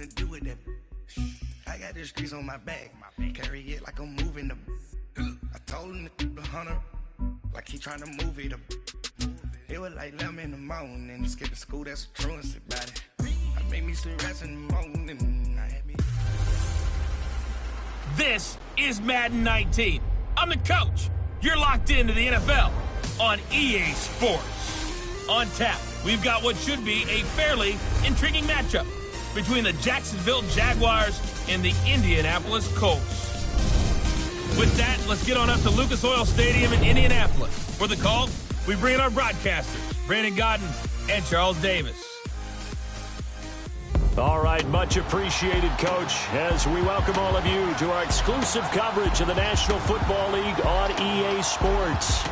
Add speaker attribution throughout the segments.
Speaker 1: to do with that. I got the streets on my back. Carry it like I'm moving the. I told him the hunter, like he trying to move it up. It was like 11 in the morning. Skip to school, that's a truancy about it. I made me sit rest in the morning. I had me.
Speaker 2: This is Madden 19. I'm the coach. You're locked into the NFL on EA Sports. On tap, we've got what should be a fairly intriguing matchup between the Jacksonville Jaguars and the Indianapolis Colts. With that, let's get on up to Lucas Oil Stadium in Indianapolis. For the call, we bring in our broadcasters, Brandon Godden and Charles Davis.
Speaker 3: All right, much appreciated, Coach, as we welcome all of you to our exclusive coverage of the National Football League on EA Sports.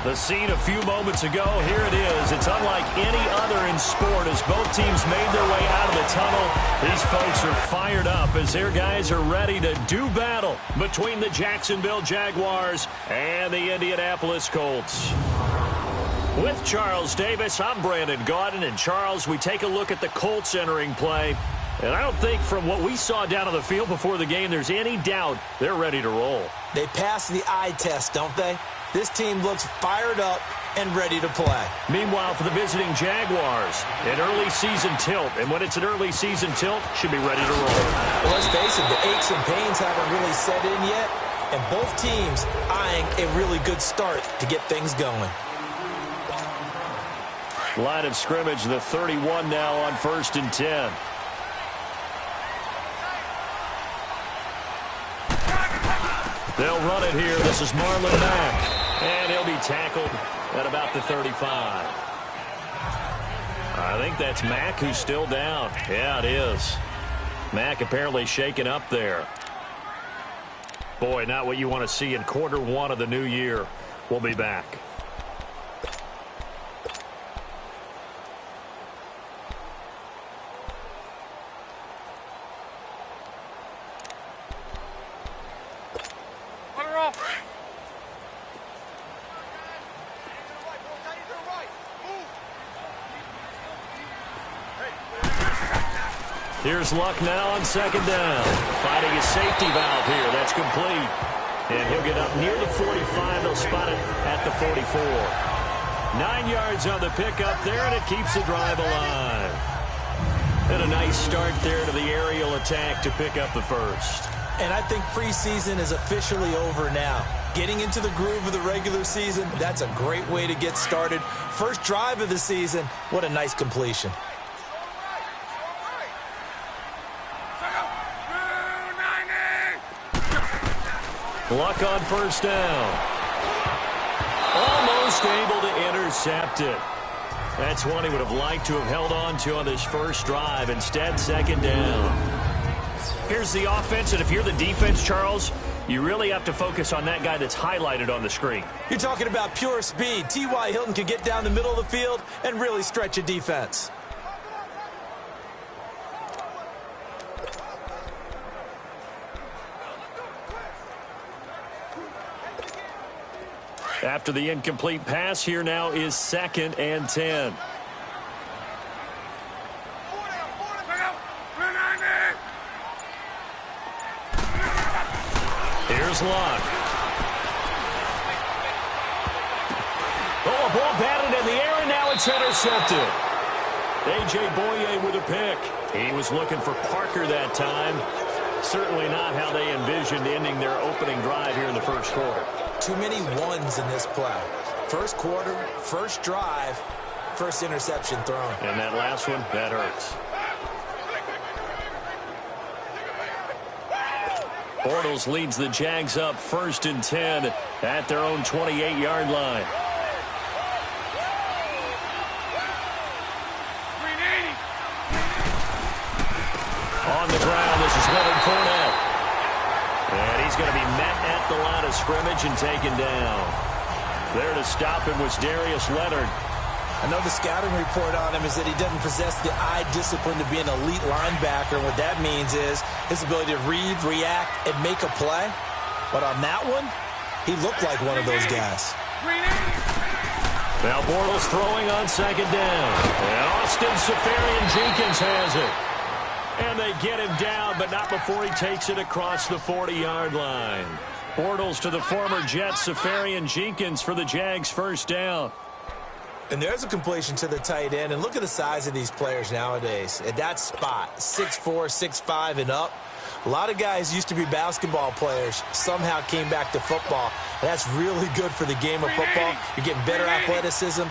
Speaker 3: The scene a few moments ago, here it is. It's unlike any other in sport as both teams made their way out of the tunnel. These folks are fired up as their guys are ready to do battle between the Jacksonville Jaguars and the Indianapolis Colts. With Charles Davis, I'm Brandon Godden. And Charles, we take a look at the Colts entering play. And I don't think from what we saw down on the field before the game, there's any doubt they're ready to roll.
Speaker 4: They passed the eye test, don't they? This team looks fired up and ready to play.
Speaker 3: Meanwhile, for the visiting Jaguars, an early season tilt. And when it's an early season tilt, should be ready to roll.
Speaker 4: Well, let's face it, the aches and pains haven't really set in yet. And both teams eyeing a really good start to get things going.
Speaker 3: Line of scrimmage, the 31 now on 1st and 10. They'll run it here. This is Marlon Mack. And he'll be tackled at about the 35. I think that's Mack who's still down. Yeah, it is. Mack apparently shaken up there. Boy, not what you want to see in quarter one of the new year. We'll be back. Here's Luck now on 2nd down. Finding a safety valve here. That's complete. And he'll get up near the 45. They'll spot it at the 44. 9 yards on the pickup there, and it keeps the drive alive. And a nice start there to the aerial attack to pick up the first.
Speaker 4: And I think preseason is officially over now. Getting into the groove of the regular season, that's a great way to get started. First drive of the season, what a nice completion.
Speaker 3: Luck on 1st down. Almost able to intercept it. That's one he would have liked to have held on to on this first drive. Instead, 2nd down. Here's the offense, and if you're the defense, Charles, you really have to focus on that guy that's highlighted on the screen.
Speaker 4: You're talking about pure speed. T.Y. Hilton can get down the middle of the field and really stretch a defense.
Speaker 3: After the incomplete pass, here now is 2nd and 10. Here's Luck. Oh, a ball batted in the air, and now it's intercepted. A.J. Boye with a pick. He was looking for Parker that time. Certainly not how they envisioned ending their opening drive here in the first quarter.
Speaker 4: Too many ones in this play. First quarter, first drive, first interception thrown.
Speaker 3: And that last one, that hurts. Bortles leads the Jags up 1st and 10 at their own 28-yard line. On the ground, this is Leonard Fournette. And he's going to be met at the line of scrimmage and taken down. There to stop him was Darius Leonard.
Speaker 4: I know the scouting report on him is that he doesn't possess the eye discipline to be an elite linebacker. And what that means is his ability to read, react, and make a play. But on that one, he looked like one of those guys.
Speaker 3: Now Bortles throwing on 2nd down. And Austin Seferian-Jenkins has it. And they get him down, but not before he takes it across the 40-yard line. Bortles to the former Jet, Safarian-Jenkins for the Jags first down.
Speaker 4: And there's a completion to the tight end. And look at the size of these players nowadays. At that spot, 6'4", 6'5", and up. A lot of guys used to be basketball players, somehow came back to football. And that's really good for the game of football. You're getting better athleticism,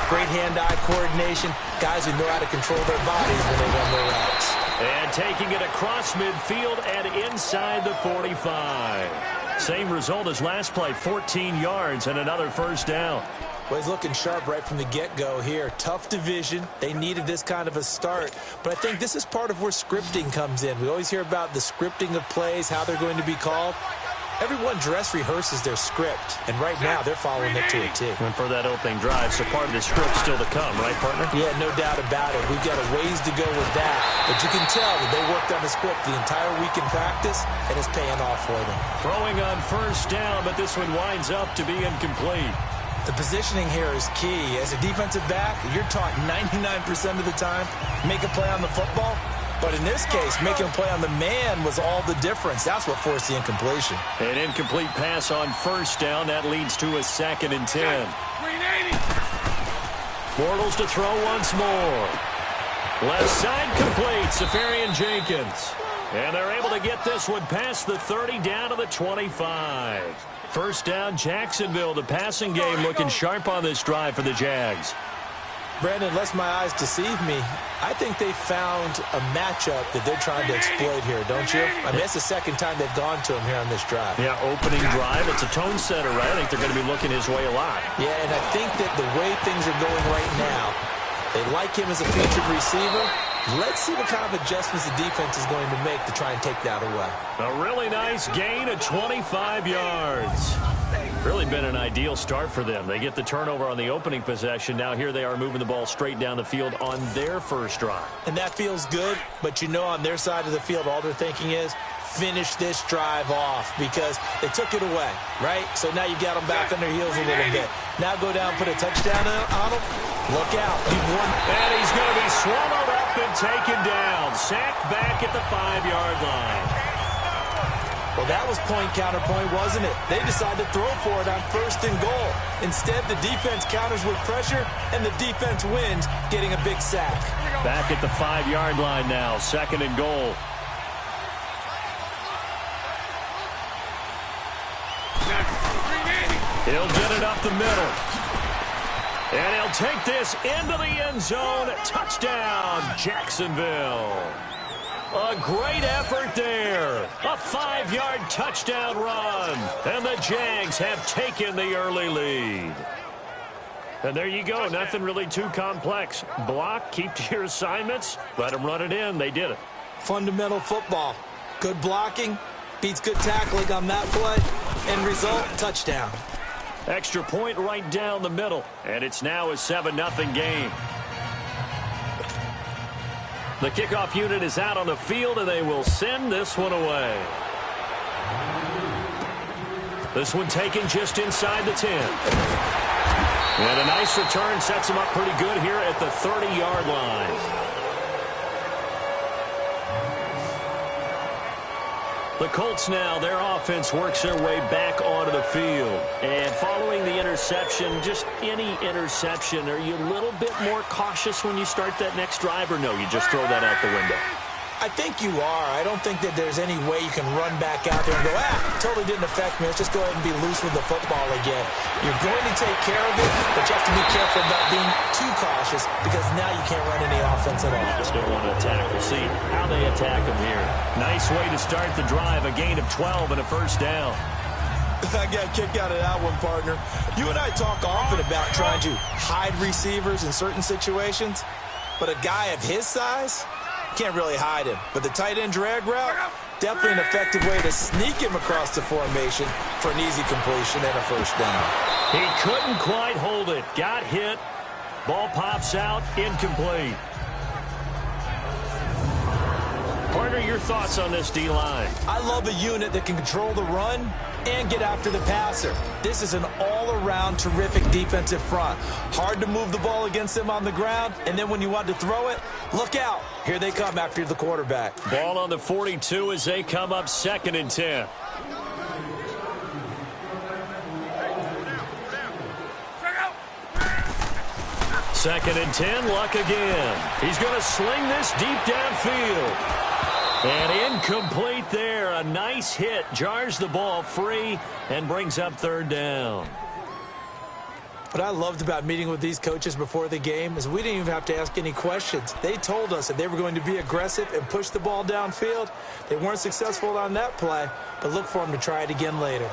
Speaker 4: great hand-eye coordination, guys who know how to control their bodies when they run their routes.
Speaker 3: And taking it across midfield and inside the 45. Same result as last play, 14 yards and another first down.
Speaker 4: Well, he's looking sharp right from the get-go here. Tough division. They needed this kind of a start. But I think this is part of where scripting comes in. We always hear about the scripting of plays, how they're going to be called. Everyone dress rehearses their script, and right now they're following it to a T.
Speaker 3: And for that opening drive, so part of the script still to come, right, partner?
Speaker 4: Yeah, no doubt about it. We've got a ways to go with that. But you can tell that they worked on the script the entire week in practice, and it's paying off for them.
Speaker 3: Throwing on first down, but this one winds up to be incomplete.
Speaker 4: The positioning here is key. As a defensive back, you're taught 99% of the time, make a play on the football. But in this case, making a play on the man was all the difference. That's what forced the incompletion.
Speaker 3: An incomplete pass on first down. That leads to a 2nd and 10. Bortles to throw once more. Left side complete. Safarian-Jenkins. And they're able to get this one past the 30 down to the 25. First down, Jacksonville. The passing game looking sharp on this drive for the Jags.
Speaker 4: Brandon, lest my eyes deceive me, I think they found a matchup that they're trying to exploit here, don't you? I mean, that's the second time they've gone to him here on this drive.
Speaker 3: Yeah, opening drive. It's a tone setter, right? I think they're going to be looking his way a lot.
Speaker 4: Yeah, and I think that the way things are going right now, they like him as a featured receiver. Let's see what kind of adjustments the defense is going to make to try and take that away.
Speaker 3: A really nice gain of 25 yards. Really been an ideal start for them. They get the turnover on the opening possession. Now here they are moving the ball straight down the field on their first drive.
Speaker 4: And that feels good, but you know on their side of the field all they're thinking is finish this drive off because they took it away, right? So now you got them back on their heels a little bit. Now go down, put a touchdown on them. Look out. You've won.
Speaker 3: And he's going to be swallowed up and taken down. Sacked back at the 5-yard line.
Speaker 4: Well, that was point-counterpoint, wasn't it? They decided to throw for it on 1st and goal. Instead, the defense counters with pressure, and the defense wins, getting a big sack.
Speaker 3: Back at the 5-yard line now, 2nd and goal. He'll get it up the middle. And he'll take this into the end zone. Touchdown, Jacksonville. A great effort there. A 5-yard touchdown run. And the Jags have taken the early lead. And there you go. Nothing really too complex. Block, keep to your assignments, let them run it in. They did it.
Speaker 4: Fundamental football. Good blocking, beats good tackling on that play. End result, touchdown.
Speaker 3: Extra point right down the middle. And it's now a 7-0 game. The kickoff unit is out on the field, and they will send this one away. This one taken just inside the 10. And a nice return sets him up pretty good here at the 30-yard line. The Colts now, their offense works their way back onto the field. And following the interception, just any interception, are you a little bit more cautious when you start that next drive, or no, you just throw that out the window?
Speaker 4: I think you are. I don't think that there's any way you can run back out there and go, totally didn't affect me. Let's just go ahead and be loose with the football again. You're going to take care of it, but you have to be careful about being too cautious because now you can't run any offense at all.
Speaker 3: Just don't want to attack. We'll see how they attack them here. Nice way to start the drive. A gain of 12 and a first down.
Speaker 4: I got a kick out of that one, partner. You and I talk often about trying to hide receivers in certain situations, but a guy of his size can't really hide him. But the tight end drag route, definitely an effective way to sneak him across the formation for an easy completion and a first down.
Speaker 3: He couldn't quite hold it. Got hit. Ball pops out. Incomplete. Partner, your thoughts on this D-line?
Speaker 4: I love a unit that can control the run and get after the passer. This is an all-around terrific defensive front. Hard to move the ball against them on the ground, and then when you want to throw it, look out. Here they come after the quarterback.
Speaker 3: Ball on the 42 as they come up 2nd and 10. Second and 10, Luck again. He's going to sling this deep downfield. And incomplete there. A nice hit. Jars the ball free and brings up 3rd down.
Speaker 4: What I loved about meeting with these coaches before the game is we didn't even have to ask any questions. They told us that they were going to be aggressive and push the ball downfield. They weren't successful on that play, but look for them to try it again later.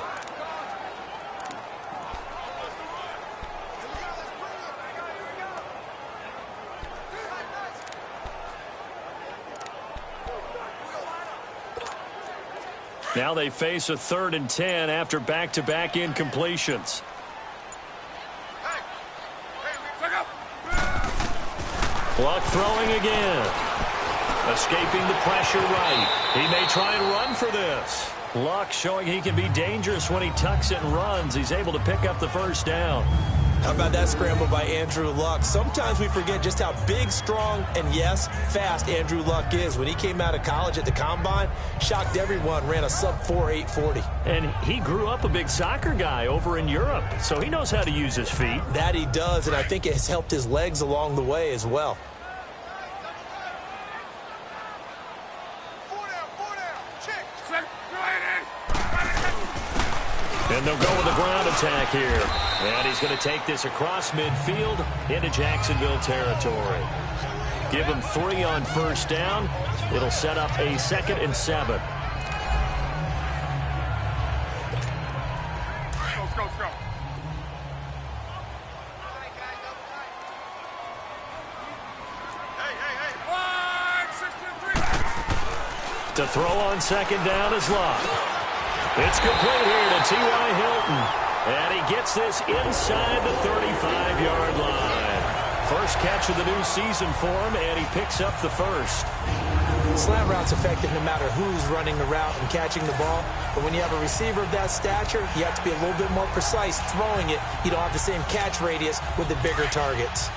Speaker 3: Now they face a 3rd and 10 after back-to-back incompletions. Luck throwing again. Escaping the pressure right. He may try and run for this. Luck showing he can be dangerous when he tucks it and runs. He's able to pick up the 1st down.
Speaker 4: How about that scramble by Andrew Luck? Sometimes we forget just how big, strong, and, yes, fast Andrew Luck is. When he came out of college at the Combine, shocked everyone, ran a sub-4 840.
Speaker 3: And he grew up a big soccer guy over in Europe, so he knows how to use his feet.
Speaker 4: That he does, and I think it has helped his legs along the way as well.
Speaker 3: And they'll go with the ground attack here. And he's going to take this across midfield into Jacksonville territory. Give him 3 on 1st down. It'll set up a 2nd and 7.
Speaker 5: Let's go.
Speaker 3: To throw on 2nd down is Luck. It's complete here to T.Y. Hilton. And he gets this inside the 35-yard line. First catch of the new season for him, and he picks up the 1st.
Speaker 4: Slant route's effective no matter who's running the route and catching the ball. But when you have a receiver of that stature, you have to be a little bit more precise throwing it. You don't have the same catch radius with the bigger targets.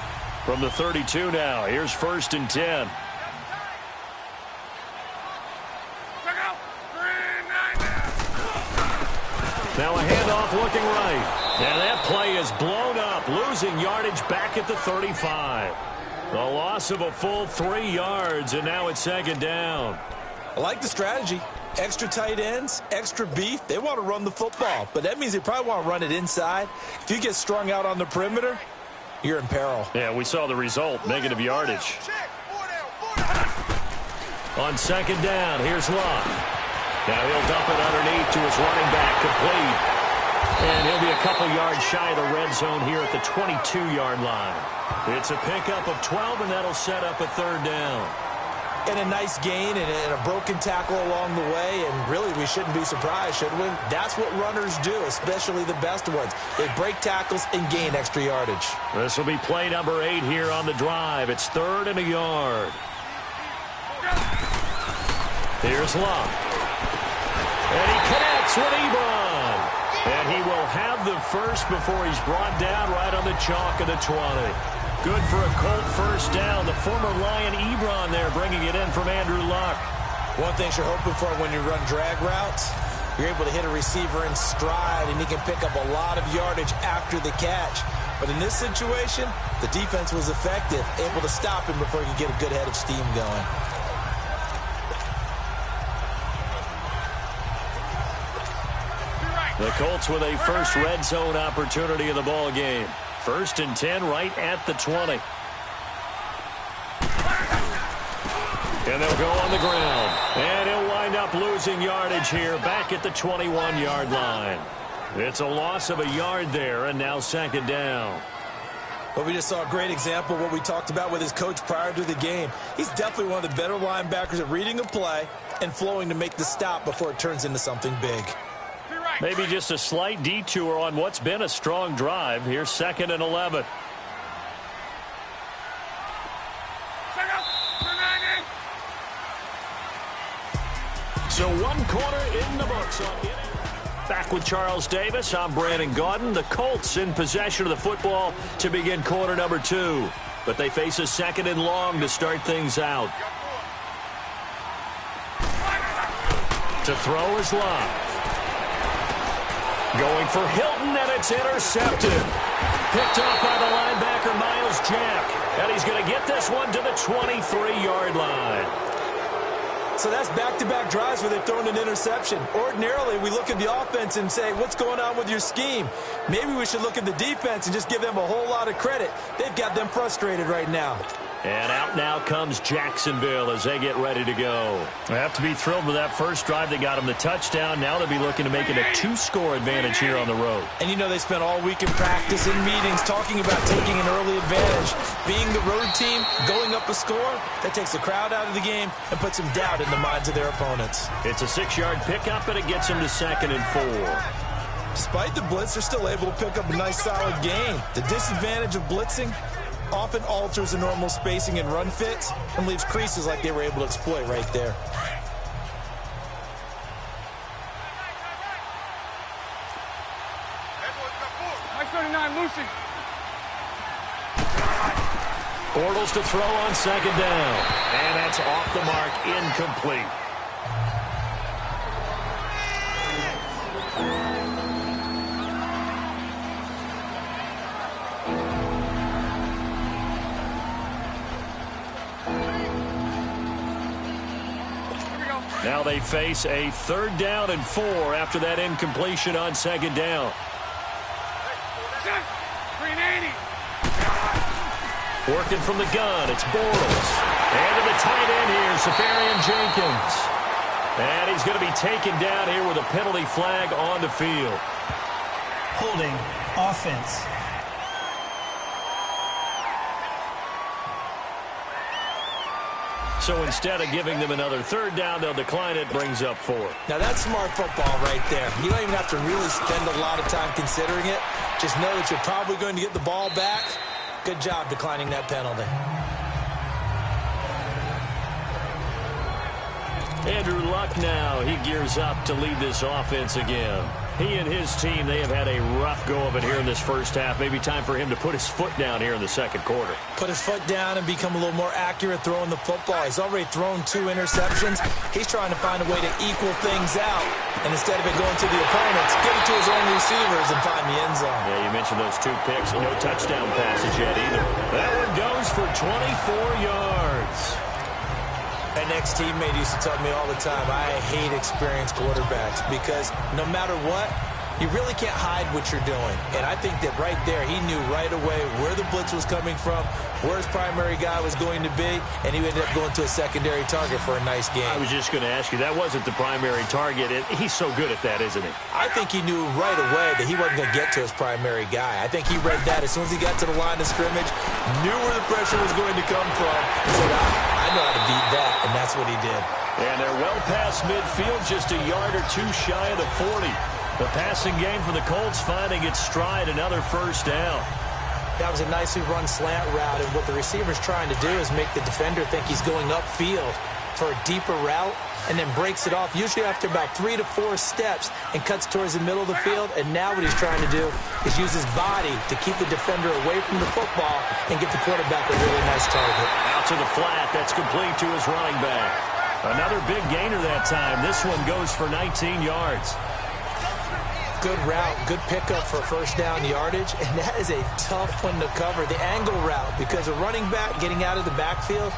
Speaker 3: From the 32 now, here's 1st and 10. Now a handoff looking right. And that play is blown up, losing yardage back at the 35. The loss of a full 3 yards, and now it's 2nd down.
Speaker 4: I like the strategy. Extra tight ends, extra beef. They want to run the football, but that means they probably want to run it inside. If you get strung out on the perimeter, you're in peril.
Speaker 3: Yeah, we saw the result, negative yardage. On 2nd down, here's Luck. Now he'll dump it underneath to his running back, complete. And he'll be a couple yards shy of the red zone here at the 22-yard line. It's a pickup of 12, and that'll set up a 3rd down.
Speaker 4: And a nice gain and a broken tackle along the way, and really we shouldn't be surprised, should we? That's what runners do, especially the best ones. They break tackles and gain extra yardage.
Speaker 3: This will be play number 8 here on the drive. It's 3rd and a yard. Here's Luck. And he connects with Ebron. And he will have the 1st before he's brought down right on the chalk of the 20. Good for a Colt 1st down. The former Lion Ebron there bringing it in from Andrew Luck.
Speaker 4: One thing you're hoping for when you run drag routes, you're able to hit a receiver in stride, and he can pick up a lot of yardage after the catch. But in this situation, the defense was effective, able to stop him before he could get a good head of steam going.
Speaker 3: The Colts with a first red zone opportunity in the ball game. 1st and 10 right at the 20. And they'll go on the ground. And he'll wind up losing yardage here back at the 21-yard line. It's a loss of a yard there, and now 2nd down.
Speaker 4: But we just saw a great example of what we talked about with his coach prior to the game. He's definitely one of the better linebackers at reading a play and flowing to make the stop before it turns into something big.
Speaker 3: Maybe just a slight detour on what's been a strong drive. Here's 2nd and 11. So one quarter in the books. Back with Charles Davis. I'm Brandon Gaudin. The Colts in possession of the football to begin quarter number 2. But they face a second and long to start things out. To throw is Love. Going for Hilton, and it's intercepted. Picked off by the linebacker, Miles Jack. And he's going to get this one to the 23-yard line.
Speaker 4: So that's back-to-back drives where they've thrown an interception. Ordinarily, we look at the offense and say, what's going on with your scheme? Maybe we should look at the defense and just give them a whole lot of credit. They've got them frustrated right now.
Speaker 3: And out now comes Jacksonville as they get ready to go. They have to be thrilled with that first drive. They got them the touchdown. Now they'll be looking to make it a 2-score advantage here on the road.
Speaker 4: And you know they spent all week in practice, in meetings, talking about taking an early advantage. Being the road team, going up a score, that takes the crowd out of the game and puts some doubt in the minds of their opponents.
Speaker 3: It's a 6-yard pickup, and it gets them to 2nd and 4.
Speaker 4: Despite the blitz, they're still able to pick up a nice, solid gain. The disadvantage of blitzing often alters the normal spacing and run fits and leaves creases like they were able to exploit right there.
Speaker 5: Nice 39, Lucy.
Speaker 3: Bortles to throw on 2nd down. And that's off the mark, incomplete. Now they face a 3rd down and 4 after that incompletion on 2nd down.
Speaker 5: 380.
Speaker 3: Working from the gun, it's Bortles. And to the tight end here, Safarian Jenkins. And he's going to be taken down here with a penalty flag on the field.
Speaker 6: Holding offense.
Speaker 3: So instead of giving them another 3rd down, they'll decline it, brings up 4.
Speaker 4: Now that's smart football right there. You don't even have to really spend a lot of time considering it. Just know that you're probably going to get the ball back. Good job declining that penalty.
Speaker 3: Andrew Luck now, he gears up to lead this offense again. He and his team, they have had a rough go of it here in this first half. Maybe time for him to put his foot down here in the 2nd quarter.
Speaker 4: Put his foot down and become a little more accurate throwing the football. He's already thrown 2 interceptions. He's trying to find a way to equal things out. And instead of it going to the opponents, get it to his own receivers and find the end zone.
Speaker 3: Yeah, you mentioned those 2 picks. No touchdown passes yet either. That one goes for 24 yards.
Speaker 4: An ex-teammate used to tell me all the time, I hate experienced quarterbacks because no matter what, you really can't hide what you're doing. And I think that right there, he knew right away where the blitz was coming from, where his primary guy was going to be, and he ended up going to a secondary target for a nice game.
Speaker 3: I was just going to ask you, that wasn't the primary target. He's so good at that, isn't he?
Speaker 4: I think he knew right away that he wasn't going to get to his primary guy. I think he read that as soon as he got to the line of scrimmage, knew where the pressure was going to come from, and said, I know how to beat that, and that's what he did.
Speaker 3: And they're well past midfield, just a yard or 2 shy of the 40. The passing game for the Colts finding its stride, another 1st down.
Speaker 4: That was a nicely run slant route, and what the receiver's trying to do is make the defender think he's going upfield for a deeper route, and then breaks it off, usually after about 3 to 4 steps, and cuts towards the middle of the field. And now what he's trying to do is use his body to keep the defender away from the football and get the quarterback a really nice target.
Speaker 3: Out to the flat, that's complete to his running back. Another big gainer that time. This one goes for 19 yards.
Speaker 4: Good route, good pickup for 1st down yardage, and that is a tough one to cover, the angle route, because a running back getting out of the backfield,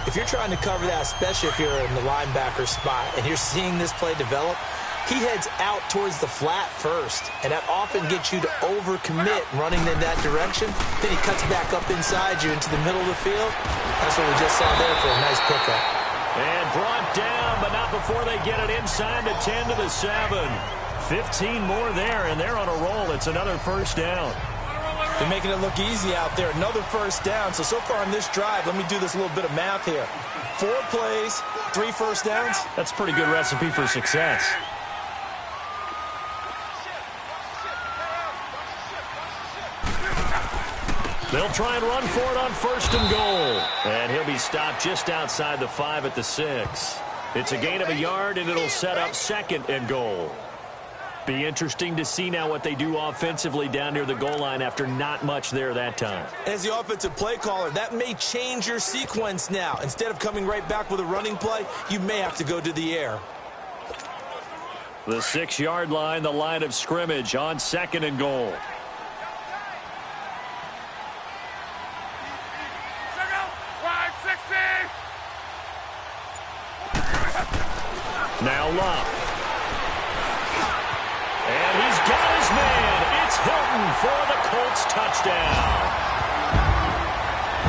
Speaker 4: if you're trying to cover that, especially if you're in the linebacker spot and you're seeing this play develop, he heads out towards the flat first, and that often gets you to overcommit running in that direction. Then he cuts back up inside you into the middle of the field. That's what we just saw there for a nice pickup.
Speaker 3: And brought down, but not before they get it inside the 10 to the 7. 15 more there, and they're on a roll. It's another 1st down.
Speaker 4: They're making it look easy out there. Another 1st down. So far on this drive, let me do this little bit of math here. 4 plays, 3 1st downs.
Speaker 3: That's a pretty good recipe for success. They'll try and run for it on 1st and goal. And he'll be stopped just outside the 5 at the 6. It's a gain of a yard, and it'll set up 2nd and goal. Be interesting to see now what they do offensively down near the goal line after not much there that time.
Speaker 4: As the offensive play caller, that may change your sequence now. Instead of coming right back with a running play, you may have to go to the air.
Speaker 3: The 6-yard line, the line of scrimmage on 2nd and goal. Now Love. And he's got his man. It's Hilton for the Colts touchdown.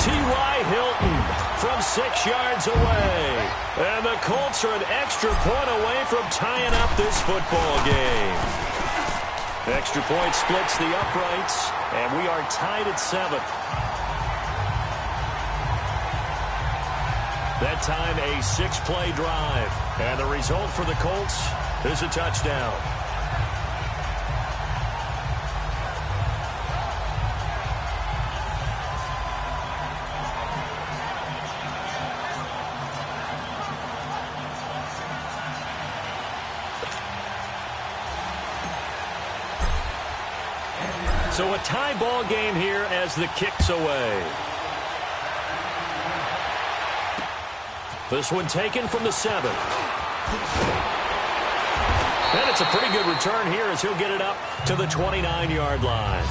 Speaker 3: T.Y. Hilton from 6 yards away. And the Colts are an extra point away from tying up this football game. Extra point splits the uprights, and we are tied at 7. That time a 6-play drive. And the result for the Colts is a touchdown. So a tie ball game here as the kick's away. This one taken from the 7. And it's a pretty good return here as he'll get it up to the 29-yard line.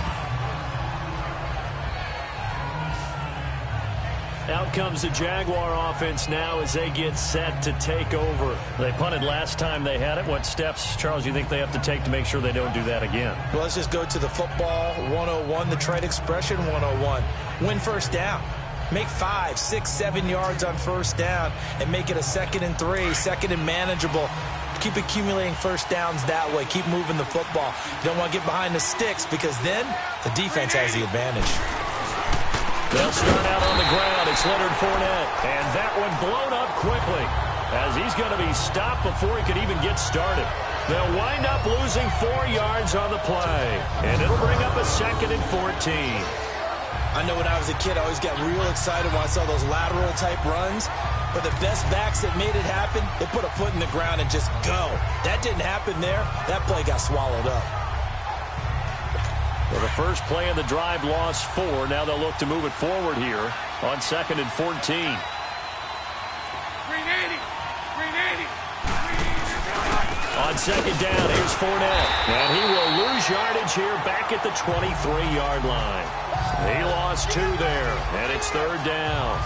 Speaker 3: Out comes the Jaguar offense now as they get set to take over. They punted last time they had it. What steps, Charles, you think they have to take to make sure they don't do that again?
Speaker 4: Well, let's just go to the football 101, the trade expression 101. Win first down. Make 5, 6, 7 yards on first down and make it a 2nd and 3, 2nd and manageable. Keep accumulating first downs that way. Keep moving the football. You don't want to get behind the sticks because then the defense has the advantage.
Speaker 3: They'll start out on the ground. It's Leonard Fournette. And that one blown up quickly as he's going to be stopped before he could even get started. They'll wind up losing 4 yards on the play. And it'll bring up a 2nd and 14.
Speaker 4: I know when I was a kid, I always got real excited when I saw those lateral-type runs. But the best backs that made it happen, they put a foot in the ground and just go. That didn't happen there. That play got swallowed up.
Speaker 3: Well, the first play of the drive lost 4. Now they'll look to move it forward here on 2nd and 14.
Speaker 5: 380. 380.
Speaker 3: On 2nd down, here's Fournette. And he will lose yardage here back at the 23-yard line. He lost 2 there, and it's 3rd down.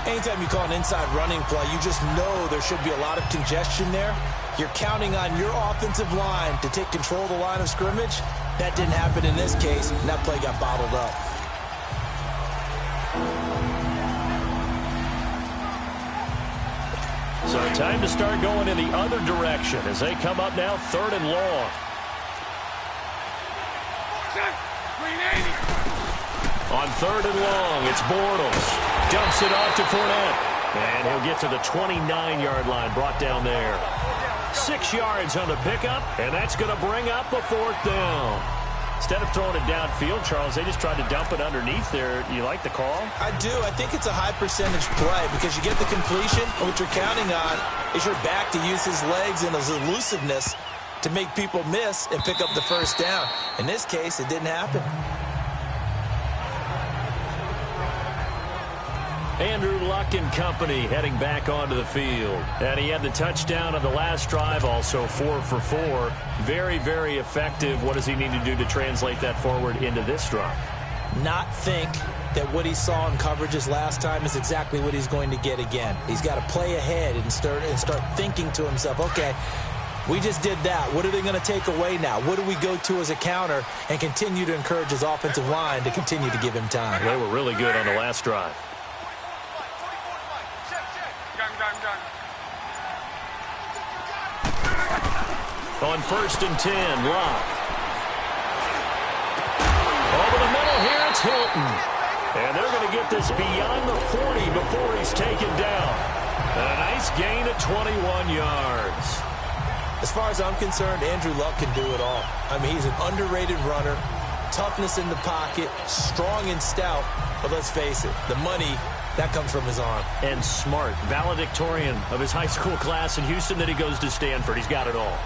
Speaker 4: Anytime you call an inside running play, you just know there should be a lot of congestion there. You're counting on your offensive line to take control of the line of scrimmage. That didn't happen in this case, and that play got bottled up.
Speaker 3: So time to start going in the other direction as they come up now 3rd and long.
Speaker 5: 380.
Speaker 3: On 3rd and long, it's Bortles. Dumps it off to Fournette. And he'll get to the 29-yard line, brought down there. 6 yards on the pickup, and that's going to bring up a 4th down. Instead of throwing it downfield, Charles, they just tried to dump it underneath there. You like the call?
Speaker 4: I do. I think it's a high-percentage play because you get the completion, and what you're counting on is your back to use his legs and his elusiveness to make people miss and pick up the first down. In this case, it didn't happen.
Speaker 3: Andrew Luck and company heading back onto the field. And he had the touchdown on the last drive, also 4 for 4. Very, very effective. What does he need to do to translate that forward into this drive?
Speaker 4: Not think that what he saw in coverages last time is exactly what he's going to get again. He's got to play ahead and start thinking to himself, okay, we just did that. What are they going to take away now? What do we go to as a counter and continue to encourage his offensive line to continue to give him time?
Speaker 3: They were really good on the last drive. On 1st and 10, Locke. Over the middle here, it's Hilton. And they're going to get this beyond the 40 before he's taken down. And a nice gain of 21 yards.
Speaker 4: As far as I'm concerned, Andrew Luck can do it all. I mean, he's an underrated runner, toughness in the pocket, strong and stout. But let's face it, the money That comes from his arm.
Speaker 3: And smart, valedictorian of his high school class in Houston, then he goes to Stanford. He's got it all.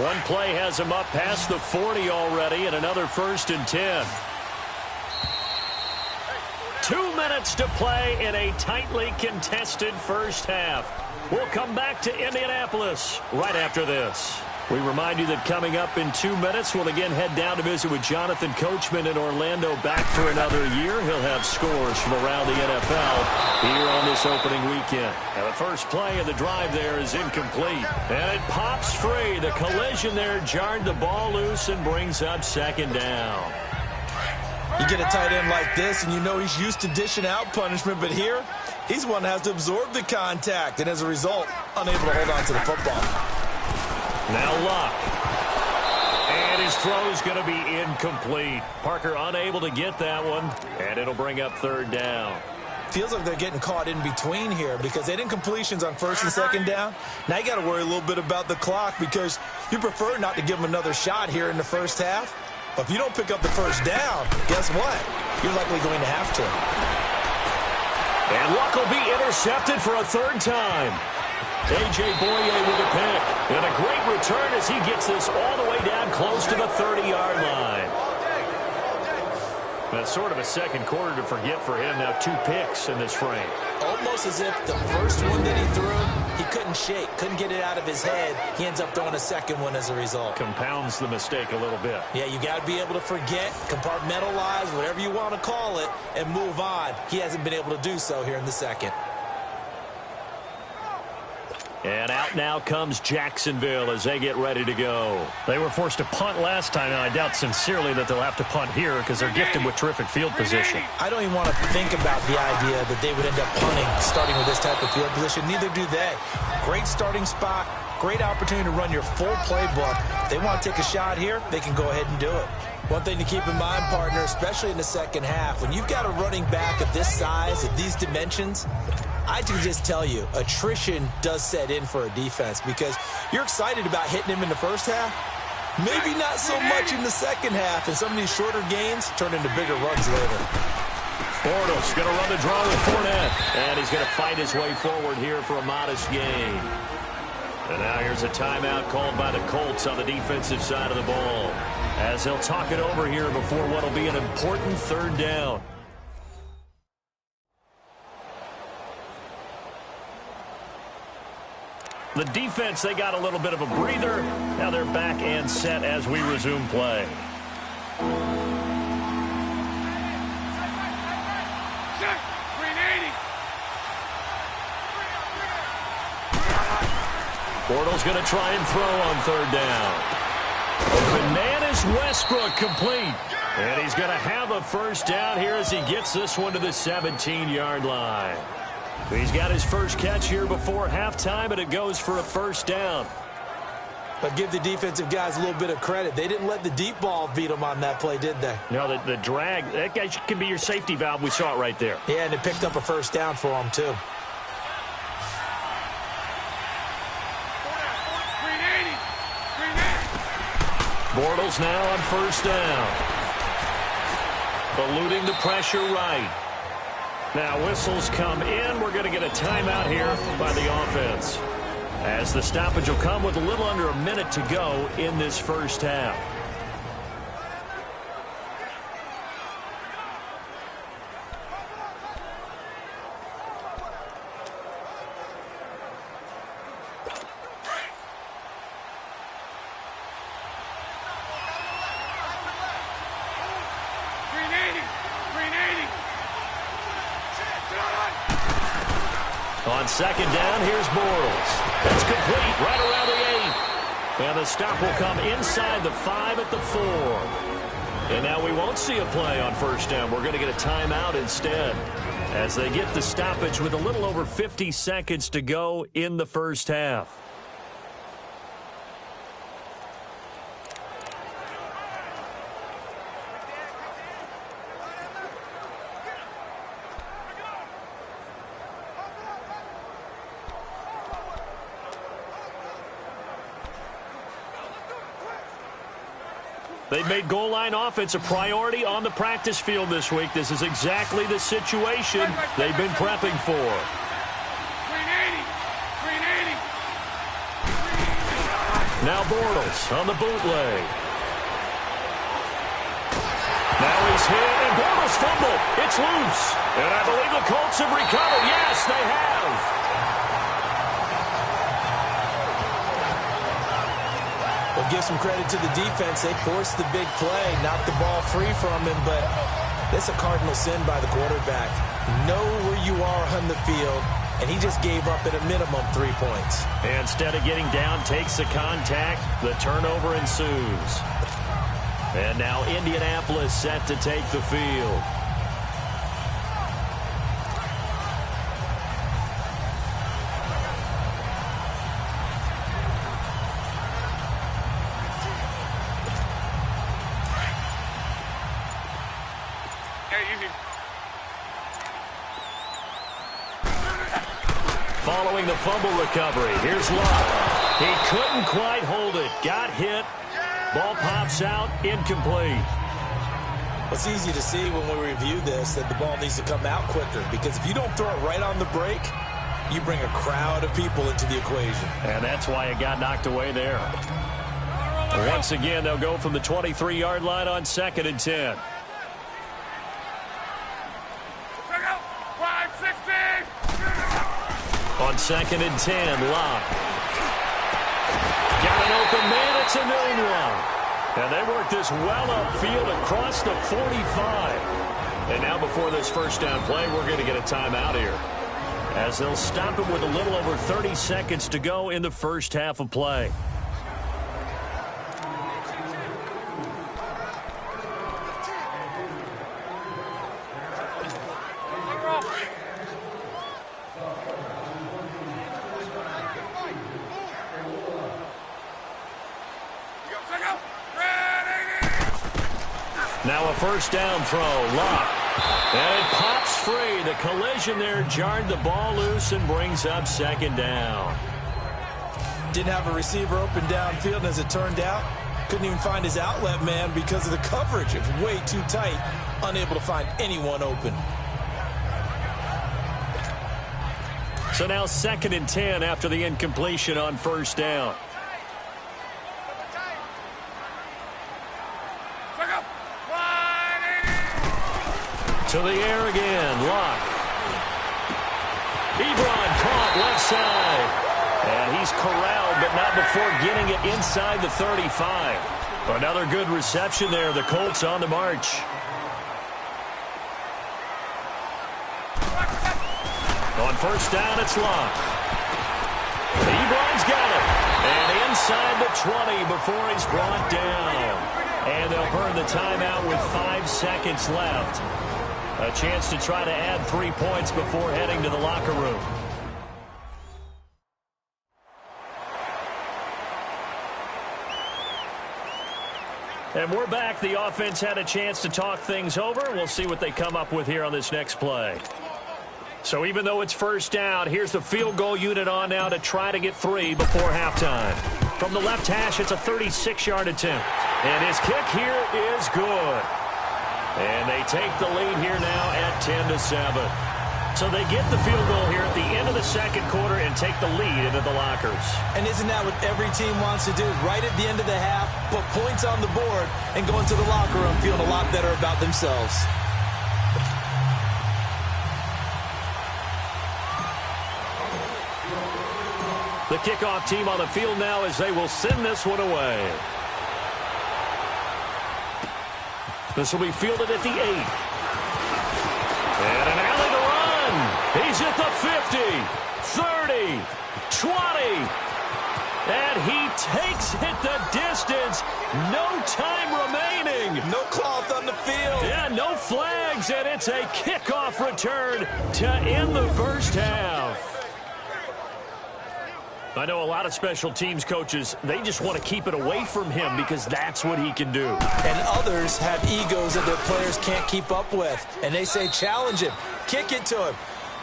Speaker 3: One play has him up past the 40 already, and another 1st and 10. 2 minutes to play in a tightly contested first half. We'll come back to Indianapolis right after this. We remind you that coming up in 2 minutes, we'll again head down to visit with Jonathan Coachman in Orlando, back for another year. He'll have scores from around the NFL here on this opening weekend. Now, the first play of the drive there is incomplete. And it pops free. The collision there jarred the ball loose and brings up 2nd down.
Speaker 4: You get a tight end like this, and you know he's used to dishing out punishment, but here, he's the one that has to absorb the contact, and as a result, unable to hold on to the football.
Speaker 3: Now Luck. And his throw's going to be incomplete. Parker unable to get that one, and it'll bring up 3rd down.
Speaker 4: Feels like they're getting caught in between here because they didn't completions on 1st and 2nd down. Now you got to worry a little bit about the clock because you prefer not to give them another shot here in the first half. But if you don't pick up the 1st down, guess what? You're likely going to have to.
Speaker 3: And Luck will be intercepted for a 3rd time. A.J. Boye with a pick. And a great return as he gets this all the way down close to the 30-yard line. That's sort of a second quarter to forget for him. Now 2 picks in this frame.
Speaker 4: Almost as if the first one that he threw, he couldn't shake, couldn't get it out of his head. He ends up throwing a second one as a result.
Speaker 3: Compounds the mistake a little bit.
Speaker 4: Yeah, you got to be able to forget, compartmentalize, whatever you want to call it, and move on. He hasn't been able to do so here in the second.
Speaker 3: And out now comes Jacksonville as they get ready to go. They were forced to punt last time, and I doubt sincerely that they'll have to punt here because they're gifted with terrific field position.
Speaker 4: I don't even want to think about the idea that they would end up punting starting with this type of field position. Neither do they. Great starting spot, great opportunity to run your full playbook. If they want to take a shot here, they can go ahead and do it. One thing to keep in mind, partner, especially in the second half, when you've got a running back of this size, of these dimensions, I can just tell you, attrition does set in for a defense because you're excited about hitting him in the first half. Maybe not so much in the second half, and some of these shorter gains turn into bigger runs later.
Speaker 3: Bortles going to run the draw with Fournette, and he's going to fight his way forward here for a modest gain. And now here's a timeout called by the Colts on the defensive side of the ball as he'll talk it over here before what will be an important 3rd down. The defense, they got a little bit of a breather. Now they're back and set as we resume play. Bortles going to try and throw on 3rd down. Bananas Westbrook complete. And he's going to have a 1st down here as he gets this one to the 17-yard line. He's got his first catch here before halftime, and it goes for a 1st down.
Speaker 4: But give the defensive guys a little bit of credit. They didn't let the deep ball beat them on that play, did they?
Speaker 3: No, the drag, that guy can be your safety valve. We saw it right there.
Speaker 4: Yeah, and it picked up a 1st down for him, too.
Speaker 3: Bortles now on 1st down. Eluding the pressure right. Now whistles come in. We're going to get a timeout here by the offense, as the stoppage will come with a little under a minute to go in this first half. On 2nd down, here's Bortles. That's complete right around the 8. And the stop will come inside the 5 at the 4. And now we won't see a play on 1st down. We're going to get a timeout instead as they get the stoppage with a little over 50 seconds to go in the first half. They've made goal line offense a priority on the practice field this week. This is exactly the situation they've been prepping for.
Speaker 5: Green 80. Green 80.
Speaker 3: Now Bortles on the bootleg. Now he's hit, and Bortles fumbled. It's loose. And I believe the Colts have recovered. Yes, they have.
Speaker 4: Well, give some credit to the defense. They forced the big play, knocked the ball free from him, but that's a cardinal sin by the quarterback. Know where you are on the field, and he just gave up at a minimum 3 points.
Speaker 3: And instead of getting down, takes the contact. The turnover ensues. And now Indianapolis set to take the field. Following the fumble recovery, here's Locke. He couldn't quite hold it. Got hit. Ball pops out, incomplete.
Speaker 4: It's easy to see when we review this that the ball needs to come out quicker, because if you don't throw it right on the break, you bring a crowd of people into the equation.
Speaker 3: And that's why it got knocked away there. Once again, they'll go from the 23-yard line on 2nd and 10. On 2nd and 10, Locke. Got an open man, it's a known one. And they work this well upfield across the 45. And now before this first down play, we're going to get a timeout here, as they'll stop him with a little over 30 seconds to go in the first half of play. Now a first down throw, Locke. And it pops free. The collision there jarred the ball loose and brings up 2nd down.
Speaker 4: Didn't have a receiver open downfield, and as it turned out, couldn't even find his outlet man because of the coverage. It was way too tight, unable to find anyone open.
Speaker 3: So now 2nd and 10 after the incompletion on first down. To the air again, Locke. Ebron caught left side. And he's corralled, but not before getting it inside the 35. Another good reception there. The Colts on the march. On first down, it's Locke. Ebron's got it. And inside the 20 before he's brought down. And they'll burn the timeout with 5 seconds left. A chance to try to add 3 points before heading to the locker room. And we're back. The offense had a chance to talk things over. We'll see what they come up with here on this next play. So even though it's first down, here's the field goal unit on now to try to get 3 before halftime. From the left hash, it's a 36-yard attempt. And his kick here is good. And they take the lead here now at 10-7. So they get the field goal here at the end of the second quarter and take the lead into the lockers. And
Speaker 4: isn't that what every team wants to do? Right at the end of the half, put points on the board and go into the locker room feeling a lot better about themselves.
Speaker 3: The kickoff team on the field now as they will send this one away. This will be fielded at the 8. And an alley to run. He's at the 50, 30, 20. And he takes it the distance. No time remaining.
Speaker 4: No cloth on the field.
Speaker 3: Yeah, no flags. And it's a kickoff return to end the first half. I know a lot of special teams coaches, they just want to keep it away from him because that's what he can do.
Speaker 4: And others have egos that their players can't keep up with. And they say, challenge him, kick it to him.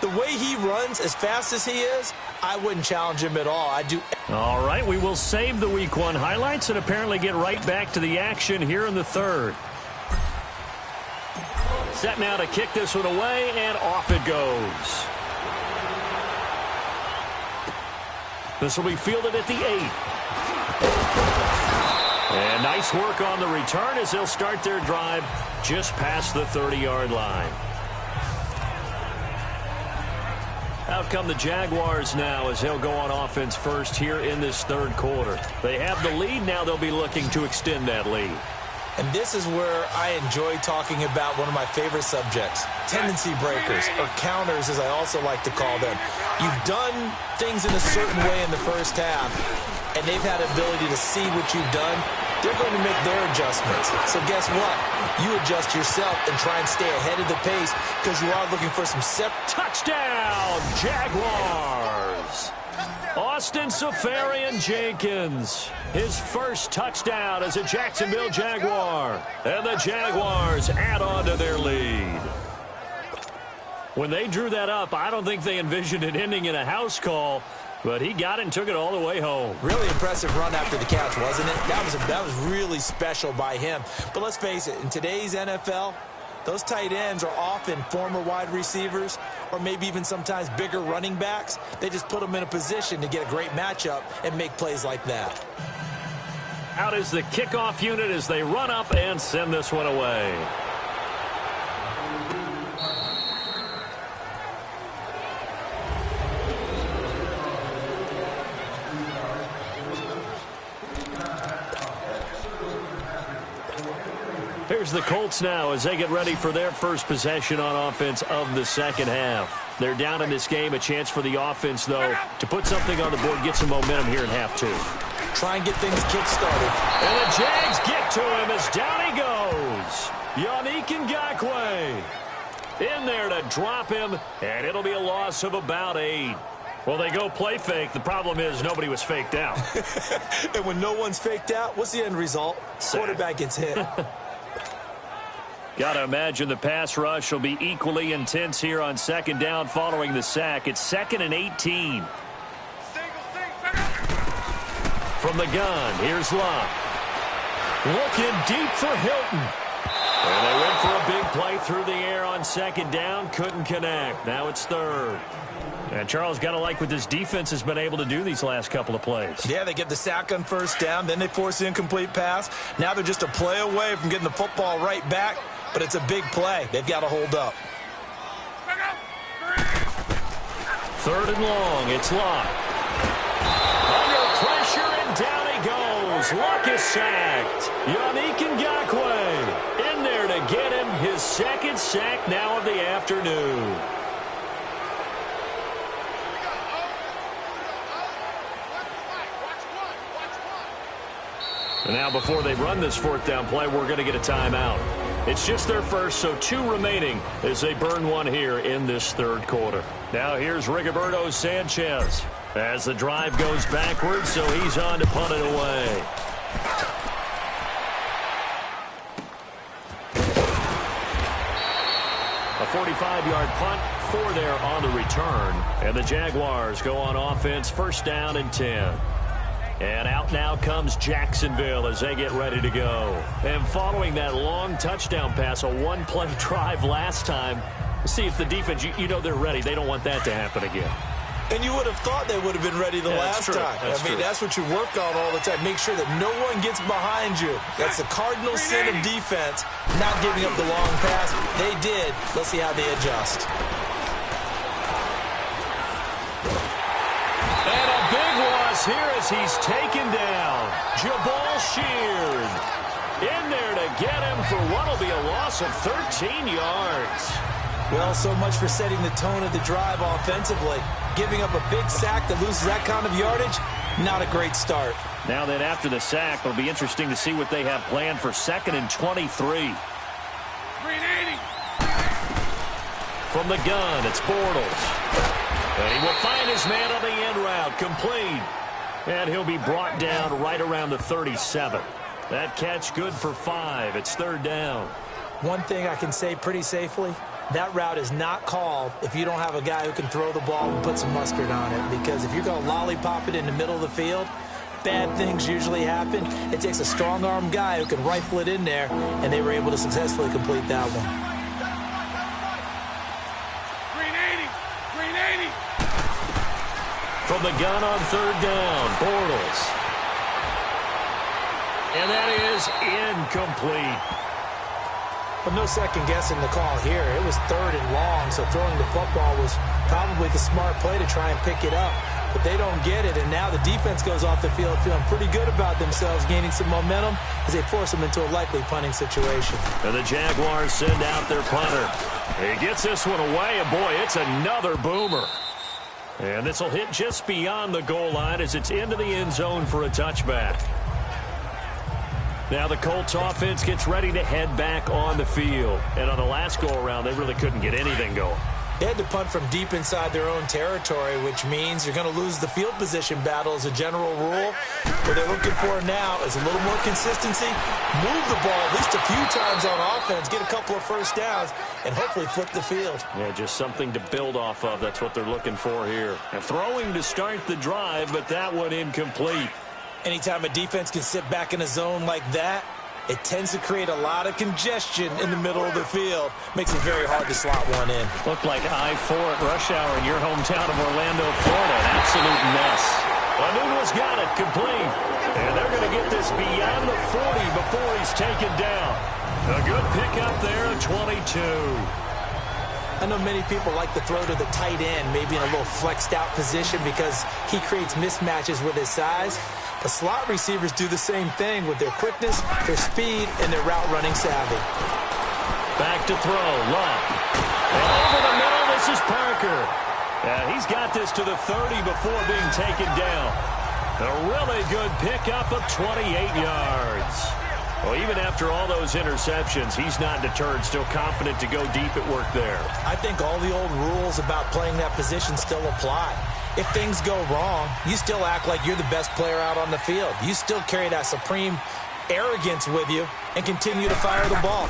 Speaker 4: The way he runs, as fast as he is, I wouldn't challenge him at all. I do.
Speaker 3: All right, we will save the Week 1 highlights and apparently get right back to the action here in the third. Set now to kick this one away, and off it goes. This will be fielded at the 8. And nice work on the return as they'll start their drive just past the 30-yard line. Out come the Jaguars now as they'll go on offense first here in this third quarter. They have the lead. Now they'll be looking to extend that lead.
Speaker 4: And this is where I enjoy talking about one of my favorite subjects, tendency breakers, or counters as I also like to call them. You've done things in a certain way in the first half, and they've had ability to see what you've done. They're going to make their adjustments. So guess what? You adjust yourself and try and stay ahead of the pace because you are looking for some
Speaker 3: touchdown, Jaguars! Austin Seferian-Jenkins, his first touchdown as a Jacksonville Jaguar. And the Jaguars add on to their lead. When they drew that up, I don't think they envisioned it ending in a house call, but he got it and took it all the way home.
Speaker 4: Really impressive run after the catch, wasn't it? That was really special by him. But let's face it, in today's NFL, those tight ends are often former wide receivers or maybe even sometimes bigger running backs. They just put them in a position to get a great matchup and make plays like that.
Speaker 3: Out is the kickoff unit as they run up and send this one away. Here's the Colts now as they get ready for their first possession on offense of the second half. They're down in this game. A chance for the offense, though, to put something on the board, get some momentum here in half two.
Speaker 4: Try and get things kick-started.
Speaker 3: And the Jags get to him as down he goes. Yannick Ngakoue in there to drop him, and it'll be a loss of about 8. Well, they go play fake. The problem is nobody was faked out.
Speaker 4: And when no one's faked out, what's the end result? Quarterback gets hit.
Speaker 3: Got to imagine the pass rush will be equally intense here on second down following the sack. It's 2nd and 18. From the gun, here's Luck. Looking deep for Hilton. And they went for a big play through the air on second down. Couldn't connect. Now it's third. And Charles, got to like what this defense has been able to do these last couple of plays.
Speaker 4: Yeah, they get the sack on first down. Then they force the incomplete pass. Now they're just a play away from getting the football right back. But it's a big play. They've got to hold up.
Speaker 3: Third and long. It's Luck. Under pressure, and down he goes. Luck is sacked. Yannick Ngakoue in there to get him his second sack now of the afternoon. And now before they run this fourth down play, we're going to get a timeout. It's just their first, so 2 remaining as they burn one here in this third quarter. Now here's Rigoberto Sanchez as the drive goes backwards, so he's on to punt it away. A 45-yard punt, 4 there on the return. And the Jaguars go on offense, first down and 10. And out now comes Jacksonville as they get ready to go. And following that long touchdown pass, a one-play drive last time, see if the defense, you know they're ready. They don't want that to happen again.
Speaker 4: And you would have thought they would have been ready the last time. That's what you work on all the time. Make sure that no one gets behind you. That's the cardinal sin of defense, not giving up the long pass. They did. Let's see how they adjust.
Speaker 3: Here as he's taken down. Jabal Sheard in there to get him for what will be a loss of 13 yards.
Speaker 4: Well, so much for setting the tone of the drive offensively. Giving up a big sack that loses that kind of yardage, not a great start.
Speaker 3: Now that after the sack, it'll be interesting to see what they have planned for 2nd and 23.
Speaker 5: 380.
Speaker 3: From the gun, it's Bortles. And he will find his man on the end route, complete. And he'll be brought down right around the 37. That catch good for 5. It's third down.
Speaker 4: One thing I can say pretty safely, that route is not called if you don't have a guy who can throw the ball and put some mustard on it. Because if you're going to lollipop it in the middle of the field, bad things usually happen. It takes a strong-arm guy who can rifle it in there, and they were able to successfully complete that one.
Speaker 5: Green 80! Green 80!
Speaker 3: From the gun on third down, Bortles. And that is incomplete.
Speaker 4: But no second guessing the call here. It was third and long, so throwing the football was probably the smart play to try and pick it up. But they don't get it, and now the defense goes off the field feeling pretty good about themselves, gaining some momentum as they force them into a likely punting situation.
Speaker 3: And the Jaguars send out their punter. He gets this one away, and boy, it's another boomer. And this will hit just beyond the goal line as it's into the end zone for a touchback. Now the Colts offense gets ready to head back on the field. And on the last go-around, they really couldn't get anything going.
Speaker 4: They had to punt from deep inside their own territory, which means you're going to lose the field position battle as a general rule. What they're looking for now is a little more consistency, move the ball at least a few times on offense, get a couple of first downs, and hopefully flip the field.
Speaker 3: Yeah, just something to build off of. That's what they're looking for here. And throwing to start the drive, but that one incomplete.
Speaker 4: Anytime a defense can sit back in a zone like that, it tends to create a lot of congestion in the middle of the field. Makes it very hard to slot one in.
Speaker 3: Looked like I-4 at rush hour in your hometown of Orlando, Florida. An absolute mess. Anuno's got it complete. And they're going to get this beyond the 40 before he's taken down. A good pickup there at 22.
Speaker 4: I know many people like to throw to the tight end, maybe in a little flexed out position because he creates mismatches with his size. But slot receivers do the same thing with their quickness, their speed, and their route running savvy.
Speaker 3: Back to throw, Love. And over the middle, this is Parker. And he's got this to the 30 before being taken down. A really good pickup of 28 yards. Well, even after all those interceptions, he's not deterred, still confident to go deep at work there.
Speaker 4: I think all the old rules about playing that position still apply. If things go wrong, you still act like you're the best player out on the field. You still carry that supreme arrogance with you and continue to fire the ball.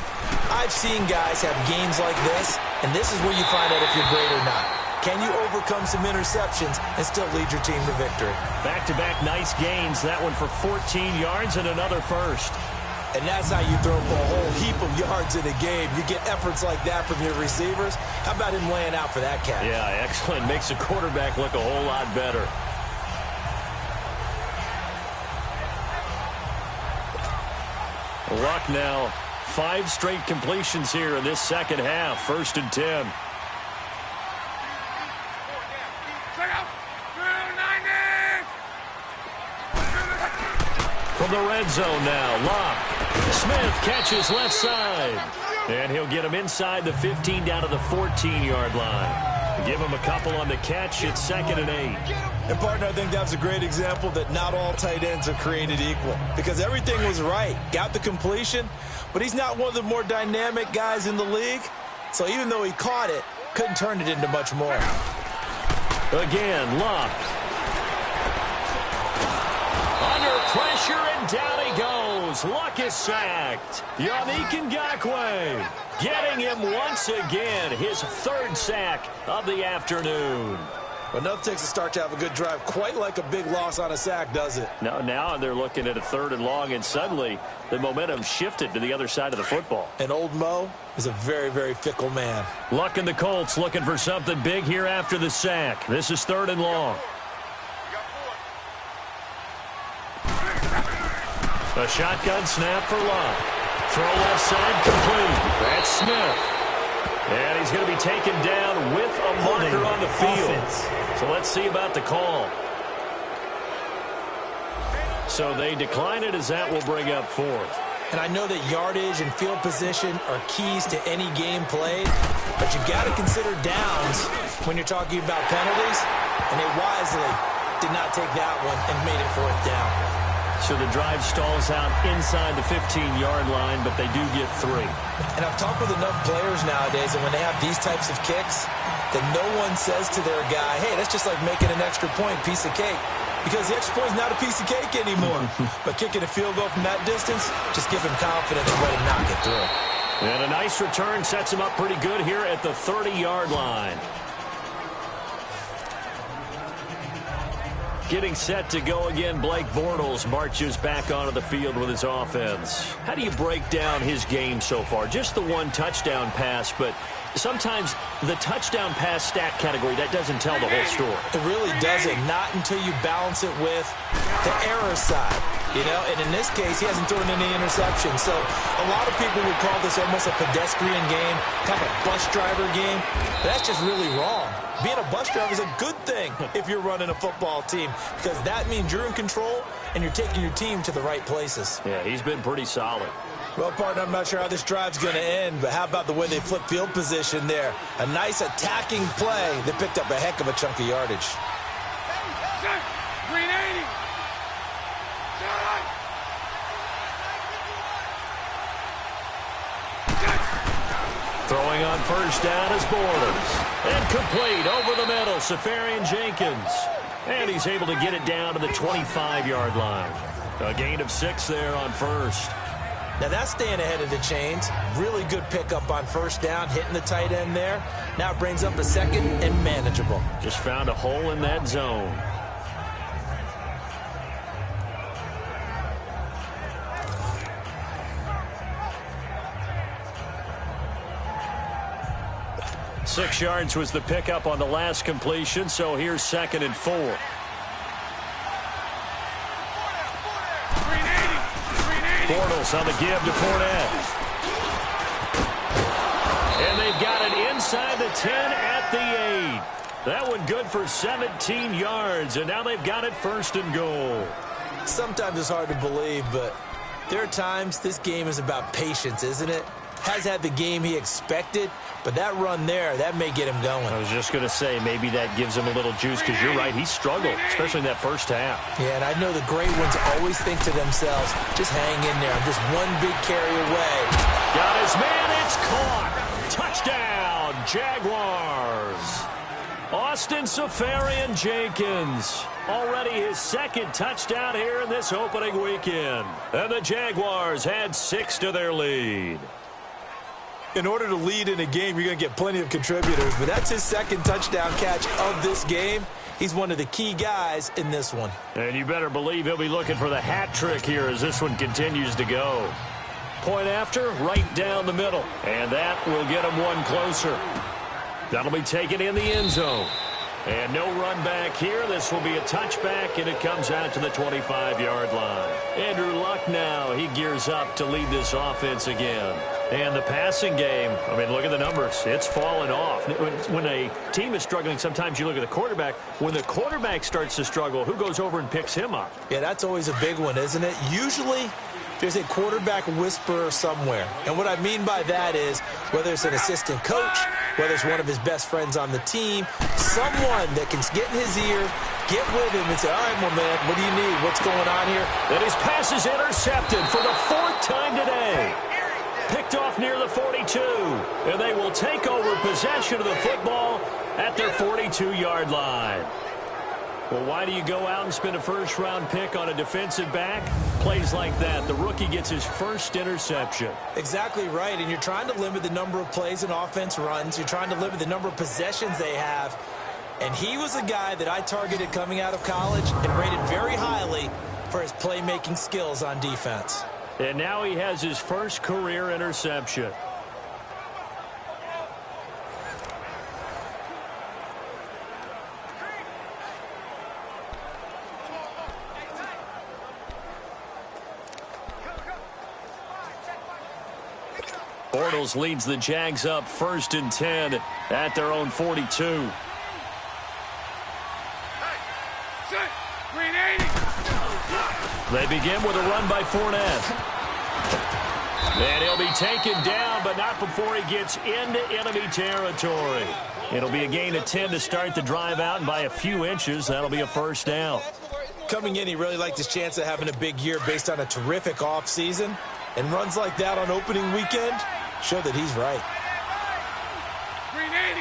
Speaker 4: I've seen guys have games like this, and this is where you find out if you're great or not. Can you overcome some interceptions and still lead your team to victory?
Speaker 3: Back-to-back nice gains. That one for 14 yards and another first.
Speaker 4: And that's how you throw for a whole heap of yards in a game. You get efforts like that from your receivers. How about him laying out for that cat?
Speaker 3: Yeah, excellent. Makes the quarterback look a whole lot better. Luck now. 5 straight completions here in this second half. 1st and 10. From the red zone now, Locke. Smith catches left side. And he'll get him inside the 15 down to the 14-yard line. Give him a couple on the catch. It's 2nd and 8.
Speaker 4: And, partner, I think that's a great example that not all tight ends are created equal. Because everything was right. Got the completion, but he's not one of the more dynamic guys in the league. So even though he caught it, couldn't turn it into much more.
Speaker 3: Again, Locke. Under pressure, and down he goes. Luck is sacked. Yannick Ngakoue getting him once again. His 3rd sack of the afternoon.
Speaker 4: Well, enough takes a start to have a good drive. Quite like a big loss on a sack, does it?
Speaker 3: Now they're looking at a 3rd and long, and suddenly the momentum shifted to the other side of the football.
Speaker 4: And old Mo is a very, very fickle man.
Speaker 3: Luck and the Colts looking for something big here after the sack. This is 3rd and long. A shotgun snap for Luck. Throw left side complete. That's Smith. And he's going to be taken down with a marker on the field. So let's see about the call. So they decline it as that will bring up 4th.
Speaker 4: And I know that yardage and field position are keys to any game played, but you got to consider downs when you're talking about penalties, and they wisely did not take that one and made it 4th down.
Speaker 3: So the drive stalls out inside the 15-yard line, but they do get 3.
Speaker 4: And I've talked with enough players nowadays, and when they have these types of kicks, that no one says to their guy, hey, that's just like making an extra point, piece of cake. Because the extra point is not a piece of cake anymore. But kicking a field goal from that distance, just give him confidence and let him knock it through.
Speaker 3: And a nice return sets him up pretty good here at the 30-yard line. Getting set to go again, Blake Bortles marches back onto the field with his offense. How do you break down his game so far? Just the one touchdown pass, but sometimes the touchdown pass stat category, that doesn't tell the whole story.
Speaker 4: It really doesn't, not until you balance it with the error side. You know, and in this case, he hasn't thrown any interceptions. So a lot of people would call this almost a pedestrian game, kind of a bus driver game. But that's just really wrong. Being a bus driver is a good thing if you're running a football team, because that means you're in control and you're taking your team to the right places.
Speaker 3: Yeah, he's been pretty solid.
Speaker 4: Well, partner, I'm not sure how this drive's going to end, but how about the way they flip field position there? A nice attacking play that picked up a heck of a chunk of yardage.
Speaker 5: Green 80.
Speaker 3: Throwing on first down is Bortles. And complete over the middle, Safarian Jenkins. And he's able to get it down to the 25-yard line. A gain of 6 there on first.
Speaker 4: Now that's staying ahead of the chains. Really good pickup on first down, hitting the tight end there. Now it brings up a second and manageable.
Speaker 3: Just found a hole in that zone. Six yards was the pickup on the last completion, so here's 2nd and 4. Bortles on the give to Fournette. And they've got it inside the 10 at the 8. That one good for 17 yards, and now they've got it 1st and goal.
Speaker 4: Sometimes it's hard to believe, but there are times this game is about patience, isn't it? Has had the game he expected, but that run there, that may get him going.
Speaker 3: I was just going to say, maybe that gives him a little juice, because you're right, he struggled, especially in that first half.
Speaker 4: Yeah, and I know the great ones always think to themselves, just hang in there, I'm just one big carry away.
Speaker 3: Got his man, it's caught. Touchdown, Jaguars. Austin Safarian Jenkins, already his 2nd touchdown here in this opening weekend. And the Jaguars add 6 to their lead.
Speaker 4: In order to lead in a game, you're going to get plenty of contributors, but that's his 2nd touchdown catch of this game. He's one of the key guys in this one.
Speaker 3: And you better believe he'll be looking for the hat trick here as this one continues to go. Point after, right down the middle. And that will get him one closer. That'll be taken in the end zone. And no run back here. This will be a touchback, and it comes out to the 25-yard line. Andrew Luck now, he gears up to lead this offense again. And the passing game, I mean, look at the numbers. It's fallen off. When a team is struggling, sometimes you look at the quarterback. When the quarterback starts to struggle, who goes over and picks him up?
Speaker 4: Yeah, that's always a big one, isn't it? Usually, there's a quarterback whisperer somewhere. And what I mean by that is, whether it's an assistant coach, whether it's one of his best friends on the team, someone that can get in his ear, get with him and say, all right, my man, what do you need? What's going on here?
Speaker 3: And his pass is intercepted for the 4th time today. Picked off near the 42. And they will take over possession of the football at their 42-yard line. Well, why do you go out and spend a first-round pick on a defensive back? Plays like that, the rookie gets his first interception.
Speaker 4: Exactly right, and you're trying to limit the number of plays and offense runs. You're trying to limit the number of possessions they have. And he was a guy that I targeted coming out of college and rated very highly for his playmaking skills on defense.
Speaker 3: And now he has his first career interception. Bortles leads the Jags up 1st and 10 at their own 42.
Speaker 5: Green 80.
Speaker 3: They begin with a run by Fournette. And he'll be taken down, but not before he gets into enemy territory. It'll be a gain of 10 to start the drive out, and by a few inches, that'll be a first down.
Speaker 4: Coming in, he really liked his chance of having a big year based on a terrific offseason. And runs like that on opening weekend show that he's right.
Speaker 5: Green 80.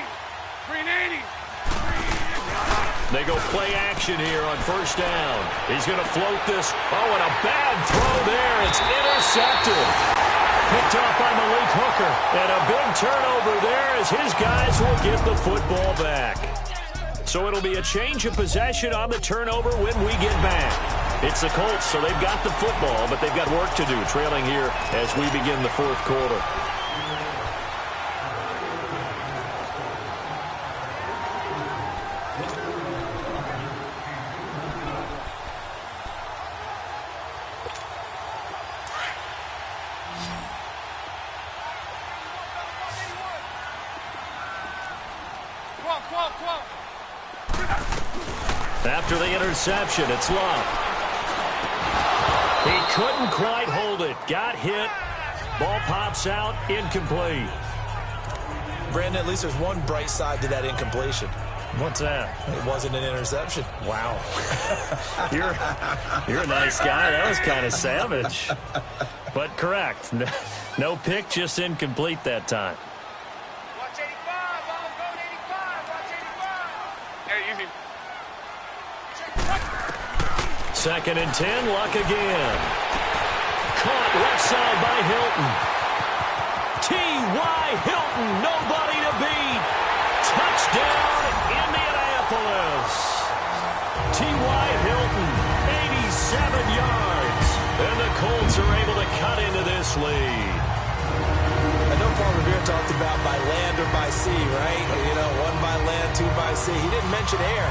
Speaker 5: Green 80.
Speaker 3: They go play action here on first down. He's going to float this. Oh, and a bad throw there. It's intercepted. Picked off by Malik Hooker. And a big turnover there as his guys will get the football back. So it'll be a change of possession on the turnover when we get back. It's the Colts, so they've got the football, but they've got work to do, trailing here as we begin the fourth quarter. After the interception, it's Love. He couldn't quite hold it. Got hit. Ball pops out. Incomplete.
Speaker 4: Brandon, at least there's one bright side to that incompletion.
Speaker 3: What's that?
Speaker 4: It wasn't an interception.
Speaker 3: Wow. You're a nice guy. That was kind of savage. But correct. No pick, just incomplete that time.
Speaker 5: Watch 85. I'm going 85. Watch 85. Hey, easy.
Speaker 3: Second and 10, Luck again. Caught left side by Hilton. T.Y. Hilton, nobody to beat. Touchdown, Indianapolis. T.Y. Hilton, 87 yards. And the Colts are able to cut into this lead.
Speaker 4: I know Paul Revere talked about by land or by sea, right? You know, one by land, two by sea. He didn't mention air.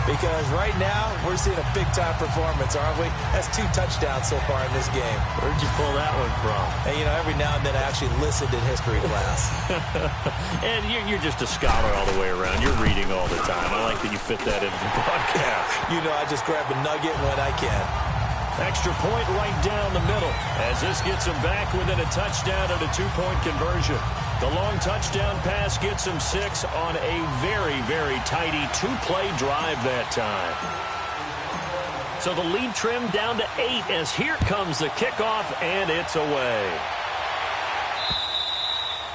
Speaker 4: Because right now, we're seeing a big-time performance, aren't we? That's 2 touchdowns so far in this game.
Speaker 3: Where'd you pull that one from?
Speaker 4: And, you know, every now and then I actually listened in history class.
Speaker 3: And you're just a scholar all the way around. You're reading all the time. I like that you fit that into the broadcast.
Speaker 4: You know, I just grab a nugget when I can.
Speaker 3: Extra point right down the middle as this gets them back within a touchdown and a 2-point conversion. The long touchdown pass gets them 6 on a very, very tidy 2-play drive that time. So the lead trimmed down to 8 as here comes the kickoff, and it's away.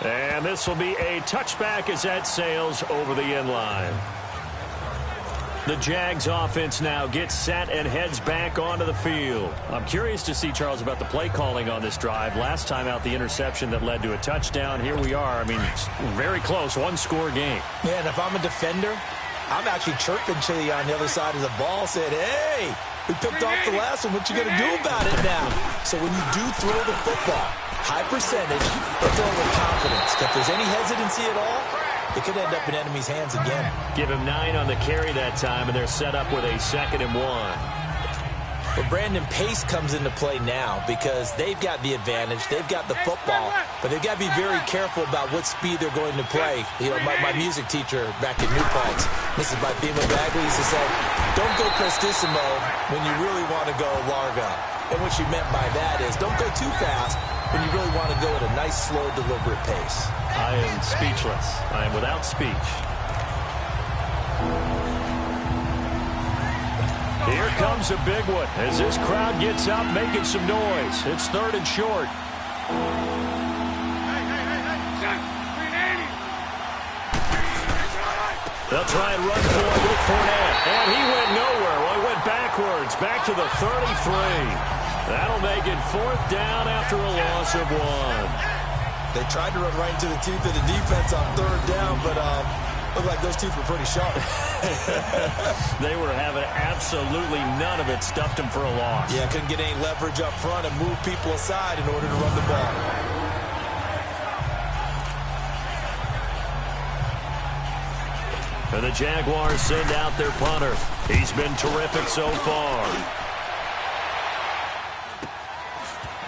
Speaker 3: And this will be a touchback as that sails over the end line. The Jags offense now gets set and heads back onto the field. I'm curious to see, Charles, about the play calling on this drive. Last time out, the interception that led to a touchdown. Here we are. I mean, it's very close, 1-score game.
Speaker 4: Yeah, and if I'm a defender, I'm actually chirping to you on the other side of the ball, saying, hey, we picked off the last one. What you going to do about it now? So when you do throw the football, high percentage, but throw with confidence. If there's any hesitancy at all, it could end up in enemy's hands again.
Speaker 3: Give him 9 on the carry that time, and they're set up with a 2nd and 1.
Speaker 4: But Brandon, pace comes into play now because they've got the advantage. They've got the football, but they've got to be very careful about what speed they're going to play. You know, my music teacher back in New Paltz, Mrs. Bifema Bagley, used to say, don't go prestissimo when you really want to go largo. And what she meant by that is don't go too fast when you really want to go at a nice, slow, deliberate pace.
Speaker 3: I am speechless. I am without speech. Here comes a big one as this crowd gets up making some noise. It's 3rd and short. They'll try and run for it with Fournette. And he went nowhere. Well, he went backwards, back to the 33. That'll make it 4th down after a loss of 1.
Speaker 4: They tried to run right into the teeth of the defense on 3rd down, but looked like those teeth were pretty sharp.
Speaker 3: They were having absolutely none of it. Stuffed them for a loss.
Speaker 4: Yeah, couldn't get any leverage up front and move people aside in order to run the ball.
Speaker 3: And the Jaguars send out their punter. He's been terrific so far.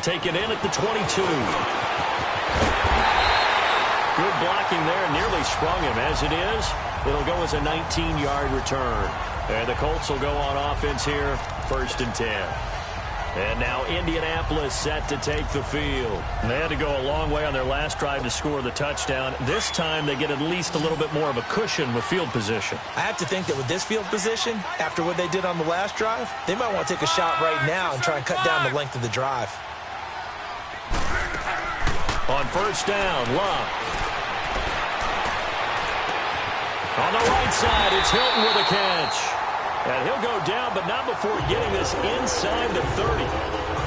Speaker 3: Taken in at the 22. Good blocking there, nearly sprung him. As it is, it'll go as a 19-yard return. And the Colts will go on offense here, 1st and 10. And now Indianapolis set to take the field. They had to go a long way on their last drive to score the touchdown. This time they get at least a little bit more of a cushion with field position.
Speaker 4: I have to think that with this field position, after what they did on the last drive, they might want to take a shot right now and try and cut down the length of the drive.
Speaker 3: On 1st down, Love. On the right side, it's Hilton with a catch. And he'll go down, but not before getting this inside the 30.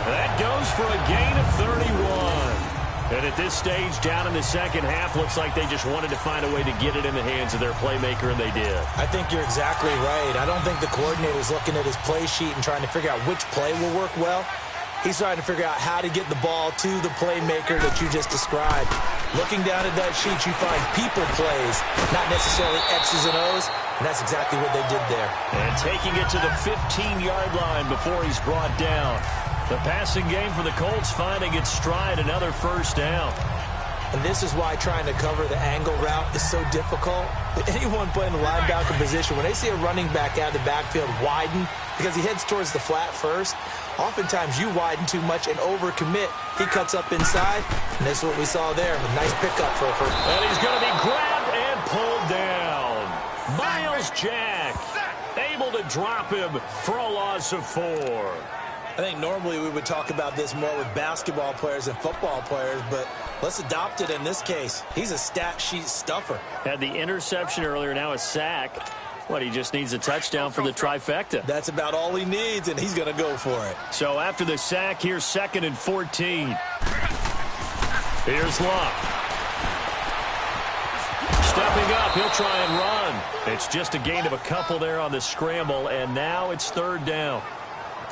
Speaker 3: That goes for a gain of 31. And at this stage, down in the second half, looks like they just wanted to find a way to get it in the hands of their playmaker, and they did.
Speaker 4: I think you're exactly right. I don't think the coordinator's looking at his play sheet and trying to figure out which play will work well. He's trying to figure out how to get the ball to the playmaker that you just described. Looking down at that sheet, you find people plays, not necessarily X's and O's, and that's exactly what they did there.
Speaker 3: And taking it to the 15-yard line before he's brought down. The passing game for the Colts finding its stride, another first down.
Speaker 4: And this is why trying to cover the angle route is so difficult. Anyone playing the linebacker position, when they see a running back out of the backfield widen, because he heads towards the flat first, oftentimes you widen too much and overcommit. He cuts up inside, and that's what we saw there. A nice pickup for a first.
Speaker 3: And he's going to be grabbed and pulled down. Miles Jack able to drop him for a loss of 4.
Speaker 4: I think normally we would talk about this more with basketball players and football players, but let's adopt it in this case. He's a stat sheet stuffer.
Speaker 3: Had the interception earlier, now a sack. What, he just needs a touchdown for the trifecta.
Speaker 4: That's about all he needs, and he's going to go for it.
Speaker 3: So after the sack, here's 2nd and 14. Here's Luck. Stepping up, he'll try and run. It's just a gain of a couple there on the scramble, and now it's 3rd down.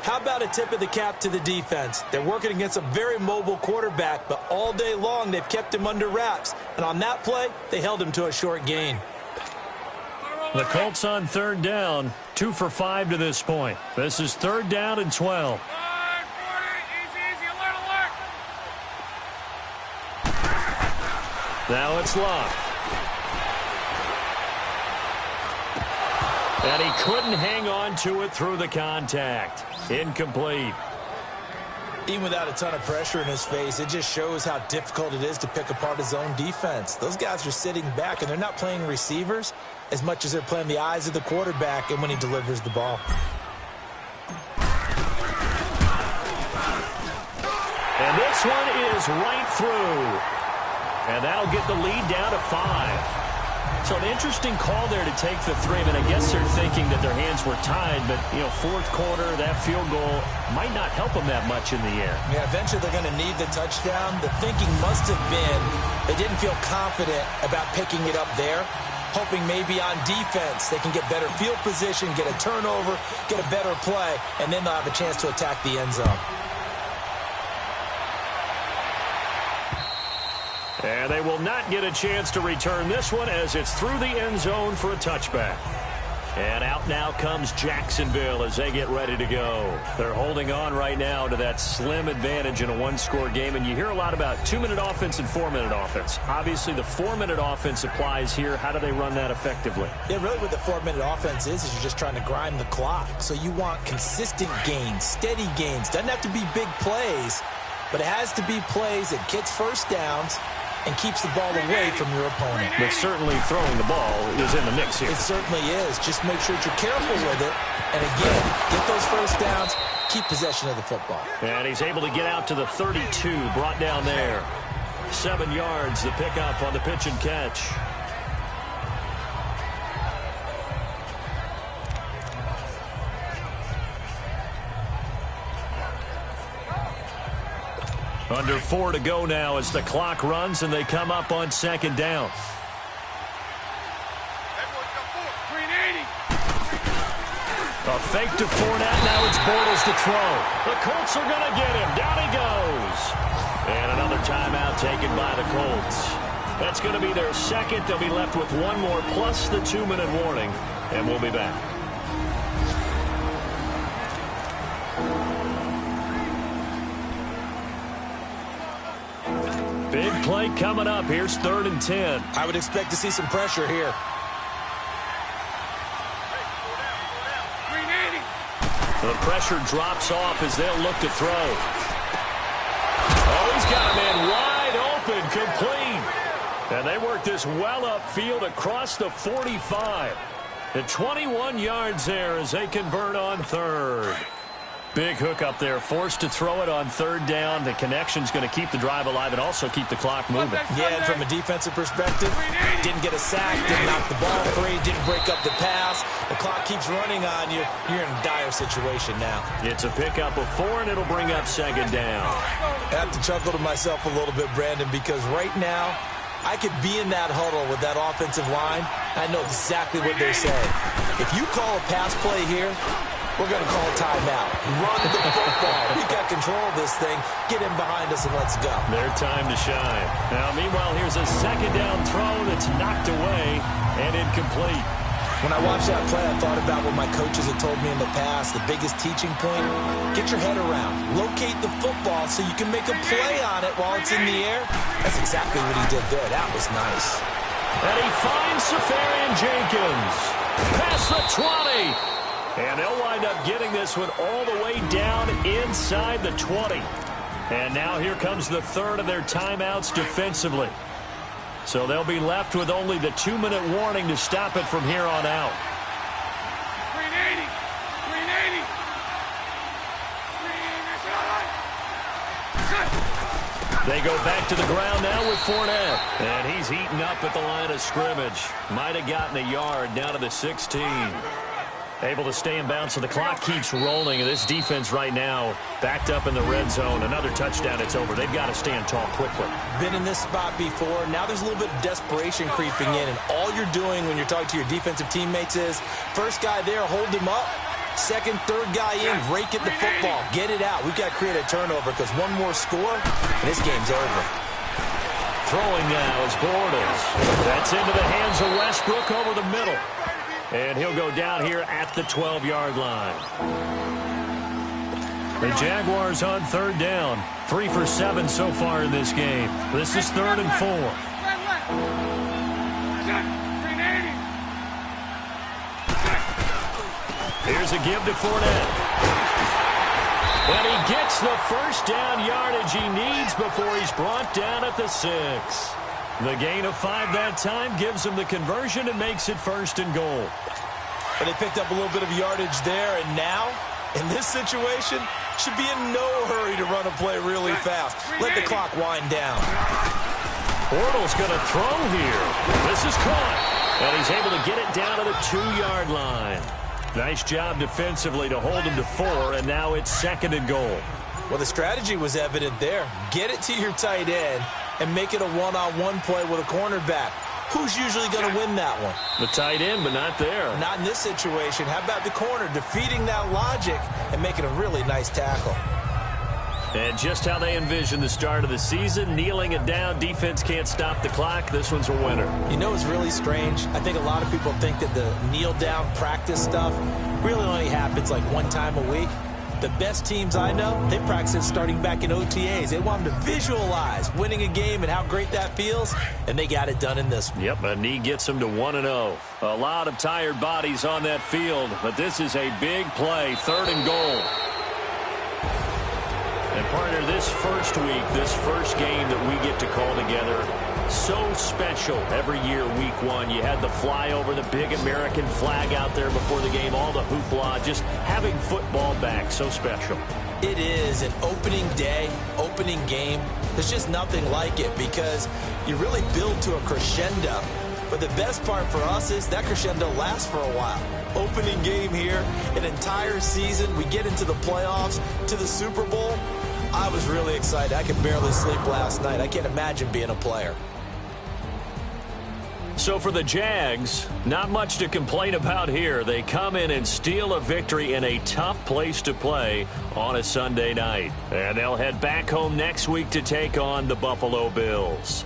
Speaker 4: How about a tip of the cap to the defense? They're working against a very mobile quarterback, but all day long they've kept him under wraps. And on that play, they held him to a short gain.
Speaker 3: The Colts on 3rd down, 2 for 5 to this point. This is 3rd down and 12. Now it's Luck. And he couldn't hang on to it through the contact. Incomplete.
Speaker 4: Even without a ton of pressure in his face, it just shows how difficult it is to pick apart his own defense. Those guys are sitting back, and they're not playing receivers as much as they're playing the eyes of the quarterback and when he delivers the ball.
Speaker 3: And this one is right through. And that'll get the lead down to 5. So an interesting call there to take the 3. I mean, I guess they're thinking that their hands were tied, but, you know, 4th quarter, that field goal might not help them that much in the end.
Speaker 4: Yeah, eventually they're going to need the touchdown. The thinking must have been they didn't feel confident about picking it up there, hoping maybe on defense they can get better field position, get a turnover, get a better play, and then they'll have a chance to attack the end zone.
Speaker 3: And they will not get a chance to return this one as it's through the end zone for a touchback. And out now comes Jacksonville as they get ready to go. They're holding on right now to that slim advantage in a one-score game. And you hear a lot about 2-minute offense and 4-minute offense. Obviously, the 4-minute offense applies here. How do they run that effectively?
Speaker 4: Yeah, really what the 4-minute offense is you're just trying to grind the clock. So you want consistent gains, steady gains. Doesn't have to be big plays, but it has to be plays that gets first downs and keeps the ball away from your opponent.
Speaker 3: But certainly throwing the ball is in the mix here.
Speaker 4: It certainly is. Just make sure that you're careful with it. And again, get those first downs, keep possession of the football.
Speaker 3: And he's able to get out to the 32, brought down there. 7 yards, the pickup on the pitch and catch. Under 4 to go now as the clock runs and they come up on 2nd down. A fake to Fournette. Now it's Bortles to throw. The Colts are going to get him. Down he goes. And another timeout taken by the Colts. That's going to be their 2nd. They'll be left with 1 more plus the 2-minute warning. And we'll be back. Big play coming up. Here's 3rd and 10.
Speaker 4: I would expect to see some pressure here.
Speaker 3: The pressure drops off as they'll look to throw. Oh, he's got a man wide open, complete. And they work this well upfield across the 45. The 21 yards there as they convert on 3rd. Big hook up there, forced to throw it on 3rd down. The connection's going to keep the drive alive and also keep the clock moving.
Speaker 4: Yeah, and from a defensive perspective, didn't get a sack, didn't knock the ball free, didn't break up the pass. The clock keeps running on you. You're in a dire situation now.
Speaker 3: It's a pickup of 4, and it'll bring up second down.
Speaker 4: I have to chuckle to myself a little bit, Brandon, because right now I could be in that huddle with that offensive line. I know exactly what they're saying. If you call a pass play here, we're going to call a timeout. Run the football. We've got control of this thing. Get in behind us and let's go.
Speaker 3: Their time to shine. Now, meanwhile, here's a second down throw that's knocked away and incomplete.
Speaker 4: When I watched that play, I thought about what my coaches had told me in the past. The biggest teaching point, get your head around. Locate the football so you can make a play on it while it's in the air. That's exactly what he did there. That was nice.
Speaker 3: And he finds Safarian Jenkins. Past the 20. And they'll wind up getting this one all the way down inside the 20. And now here comes the third of their timeouts defensively. So they'll be left with only the 2-minute warning to stop it from here on out.
Speaker 5: 380. 380.
Speaker 3: They go back to the ground now with Fournette. And he's eaten up at the line of scrimmage. Might have gotten a yard down to the 16. Able to stay in bounds, so the clock keeps rolling. And this defense right now backed up in the red zone. Another touchdown, it's over. They've got to stand tall quickly.
Speaker 4: Been in this spot before. Now there's a little bit of desperation creeping in. And all you're doing when you're talking to your defensive teammates is, first guy there, hold him up. Second, third guy in, rake at the football. Get it out. We've got to create a turnover because one more score, and this game's over.
Speaker 3: Throwing now is Bortles. That's into the hands of Westbrook over the middle. And he'll go down here at the 12-yard line. The Jaguars on third down. 3 for 7 so far in this game. This is 3rd and 4. Here's a give to Fournette. And he gets the first down yardage he needs before he's brought down at the 6. The gain of 5 that time gives him the conversion and makes it 1st and goal.
Speaker 4: But they picked up a little bit of yardage there, and now, in this situation, should be in no hurry to run a play really fast. Let the clock wind down.
Speaker 3: Bortles going to throw here. This is caught. And he's able to get it down to the 2-yard line. Nice job defensively to hold him to 4, and now it's 2nd and goal.
Speaker 4: Well, the strategy was evident there. Get it to your tight end and make it a one-on-one play with a cornerback. Who's usually going to win that one?
Speaker 3: The tight end, but not there.
Speaker 4: Not in this situation. How about the corner defeating that logic and making a really nice tackle?
Speaker 3: And just how they envision the start of the season, kneeling it down, defense can't stop the clock. This one's a winner.
Speaker 4: You know, it's really strange. I think a lot of people think that the kneel-down practice stuff really only happens like one time a week. The best teams I know, they practice it starting back in OTAs. They want them to visualize winning a game and how great that feels, and they got it done in this one.
Speaker 3: Yep, a knee gets them to 1-0. A lot of tired bodies on that field, but this is a big play, 3rd and goal. And partner, this first week, this first game that we get to call together, so special every year, week 1. You had the flyover, the big American flag out there before the game, all the hoopla, just having football back, so special.
Speaker 4: It is an opening day, opening game. There's just nothing like it because you really build to a crescendo. But the best part for us is that crescendo lasts for a while. Opening game here, an entire season, we get into the playoffs, to the Super Bowl. I was really excited. I could barely sleep last night. I can't imagine being a player.
Speaker 3: So for the Jags, not much to complain about here. They come in and steal a victory in a tough place to play on a Sunday night. And they'll head back home next week to take on the Buffalo Bills.